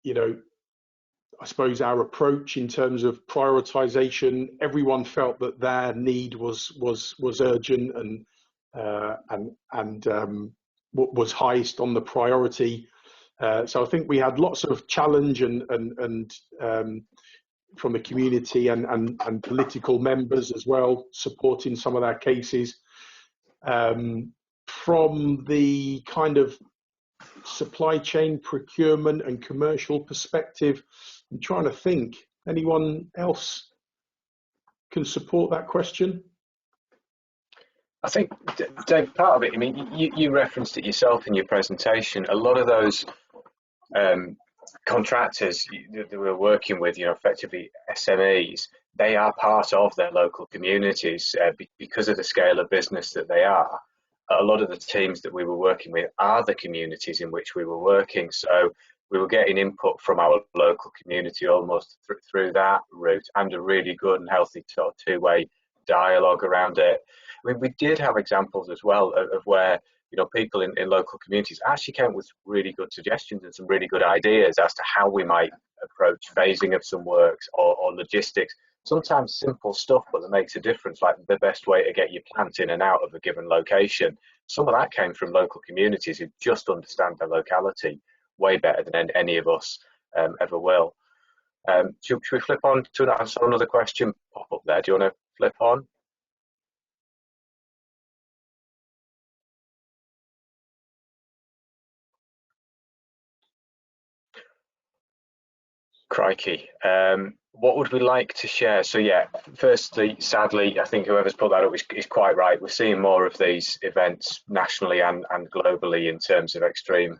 you know, I suppose our approach in terms of prioritization. Everyone felt that their need was urgent and what was highest on the priority. So I think we had lots of challenge and from the community and political members as well, supporting some of their cases. From the kind of supply chain procurement and commercial perspective, I'm trying to think, anyone else can support that question? I think, Dave, part of it, I mean, you referenced it yourself in your presentation. A lot of those contractors that we're working with, you know, effectively SMEs, they are part of their local communities because of the scale of business that they are. A lot of the teams that we were working with are the communities in which we were working. So we were getting input from our local community almost through that route, and a really good and healthy sort of two-way dialogue around it. I mean, we did have examples as well of where, you know, people in local communities actually came with really good suggestions and some really good ideas as to how we might approach phasing of some works or logistics. Sometimes simple stuff, but that makes a difference, like the best way to get your plant in and out of a given location. Some of that came from local communities who just understand their locality way better than any of us ever will. Should we flip on to that? I saw another question pop up there. Do you want to flip on? Crikey. What would we like to share? So yeah, firstly, sadly, I think whoever's put that up is quite right. We're seeing more of these events nationally and globally in terms of extreme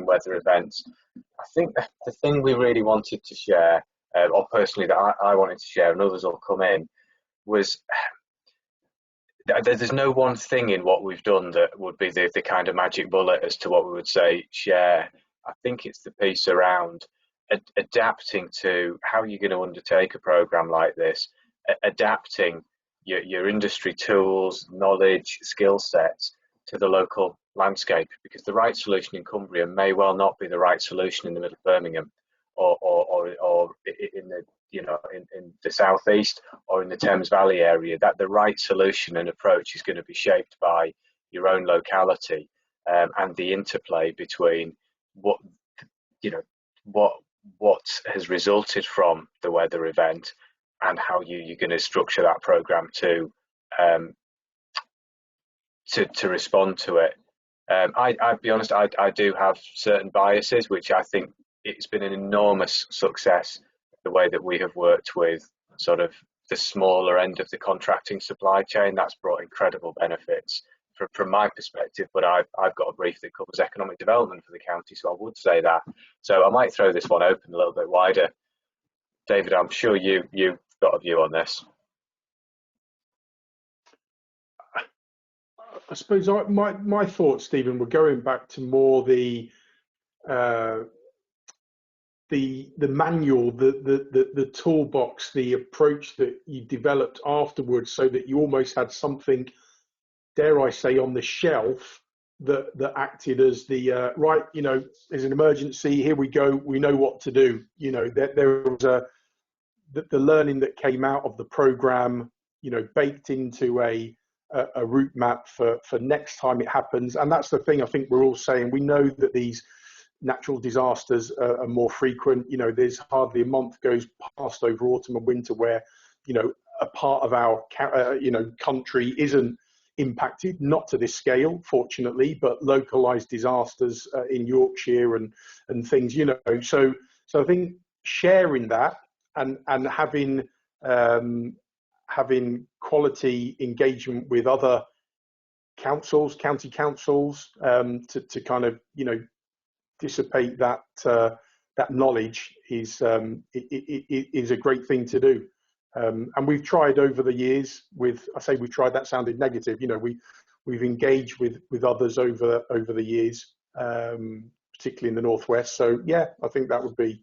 weather events. I think the thing we really wanted to share, or personally that I wanted to share, and others will come in, was there's no one thing in what we've done that would be the kind of magic bullet as to what we would say share. I think it's the piece around adapting to how you're going to undertake a program like this, adapting your industry tools, knowledge, skill sets to the local landscape, because the right solution in Cumbria may well not be the right solution in the middle of Birmingham or in the, you know, in the southeast or in the Thames Valley area. That the right solution and approach is going to be shaped by your own locality and the interplay between what, you know, what has resulted from the weather event and how you're going to structure that program to respond to it. I'll be honest, I do have certain biases, which I think it's been an enormous success, the way that we have worked with sort of the smaller end of the contracting supply chain. That's brought incredible benefits from my perspective, but I've got a brief that covers economic development for the county, so I would say that. So I might throw this one open a little bit wider. David, I'm sure you've got a view on this. I suppose my thoughts, Stephen, were going back to more the manual, the toolbox, the approach that you developed afterwards, so that you almost had something, dare I say, on the shelf that acted as the right, you know, there's an emergency, here we go, we know what to do. You know, there was the learning that came out of the program, you know, baked into a route map for next time it happens. And that's the thing I think we're all saying. We know that these natural disasters are more frequent. You know, there's hardly a month goes past over autumn and winter where, you know, a part of our you know, country isn't impacted, not to this scale, fortunately, but localized disasters in Yorkshire and things, you know. So I think sharing that and having quality engagement with other councils, county councils, to kind of, you know, dissipate that knowledge is a great thing to do. And we've tried over the years with, I say we've tried, that sounded negative, you know, we've engaged with others over the years, particularly in the Northwest. So yeah, I think that would be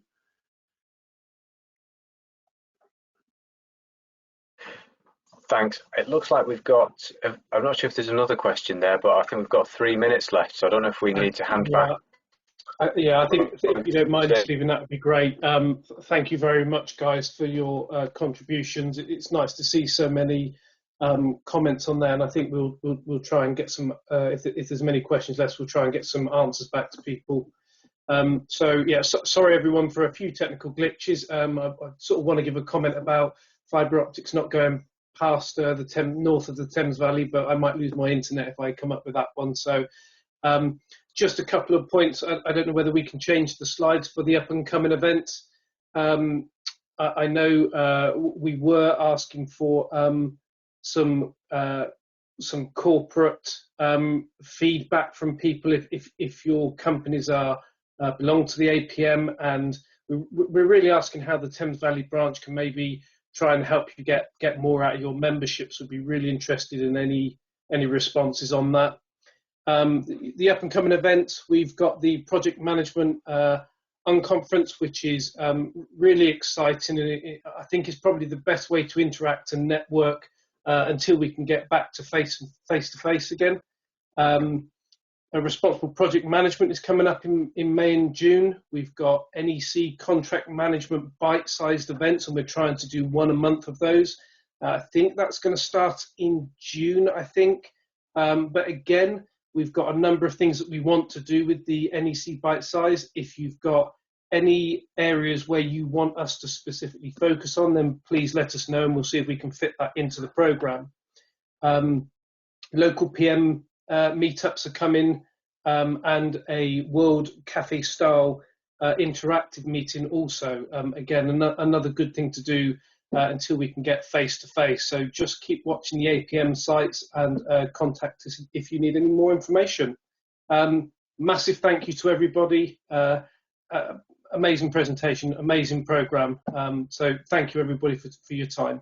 Thanks. It looks like we've got, I'm not sure if there's another question there, but I think we've got 3 minutes left, so I don't know if we need to hand back. Yeah, I think if you don't mind, Stephen, that would be great. Thank you very much, guys, for your contributions. It's nice to see so many comments on there, and I think we'll try and get some. If there's many questions left, we'll try and get some answers back to people. So yeah, sorry everyone for a few technical glitches. I sort of want to give a comment about fibre optics not going past the north of the Thames Valley, but I might lose my internet if I come up with that one. So. Just a couple of points. I don't know whether we can change the slides for the up and coming events. I know we were asking for some corporate feedback from people if your companies belong to the APM, and we're really asking how the Thames Valley branch can maybe try and help you get more out of your memberships. Would be really interested in any responses on that. The up and coming events, we've got the project management unconference, which is really exciting, and I think is probably the best way to interact and network until we can get back to face to face again. A responsible project management is coming up in May and June. We've got NEC contract management bite-sized events, and we're trying to do one a month of those. I think that's going to start in June, I think. But again, we've got a number of things that we want to do with the NEC bite size. If you've got any areas where you want us to specifically focus on, then please let us know and we'll see if we can fit that into the programme. Local PM meetups are coming, and a World Cafe style interactive meeting also. Again, another good thing to do until we can get face to face. So just keep watching the APM sites and contact us if you need any more information. Massive thank you to everybody. Amazing presentation, amazing program. So thank you everybody for your time.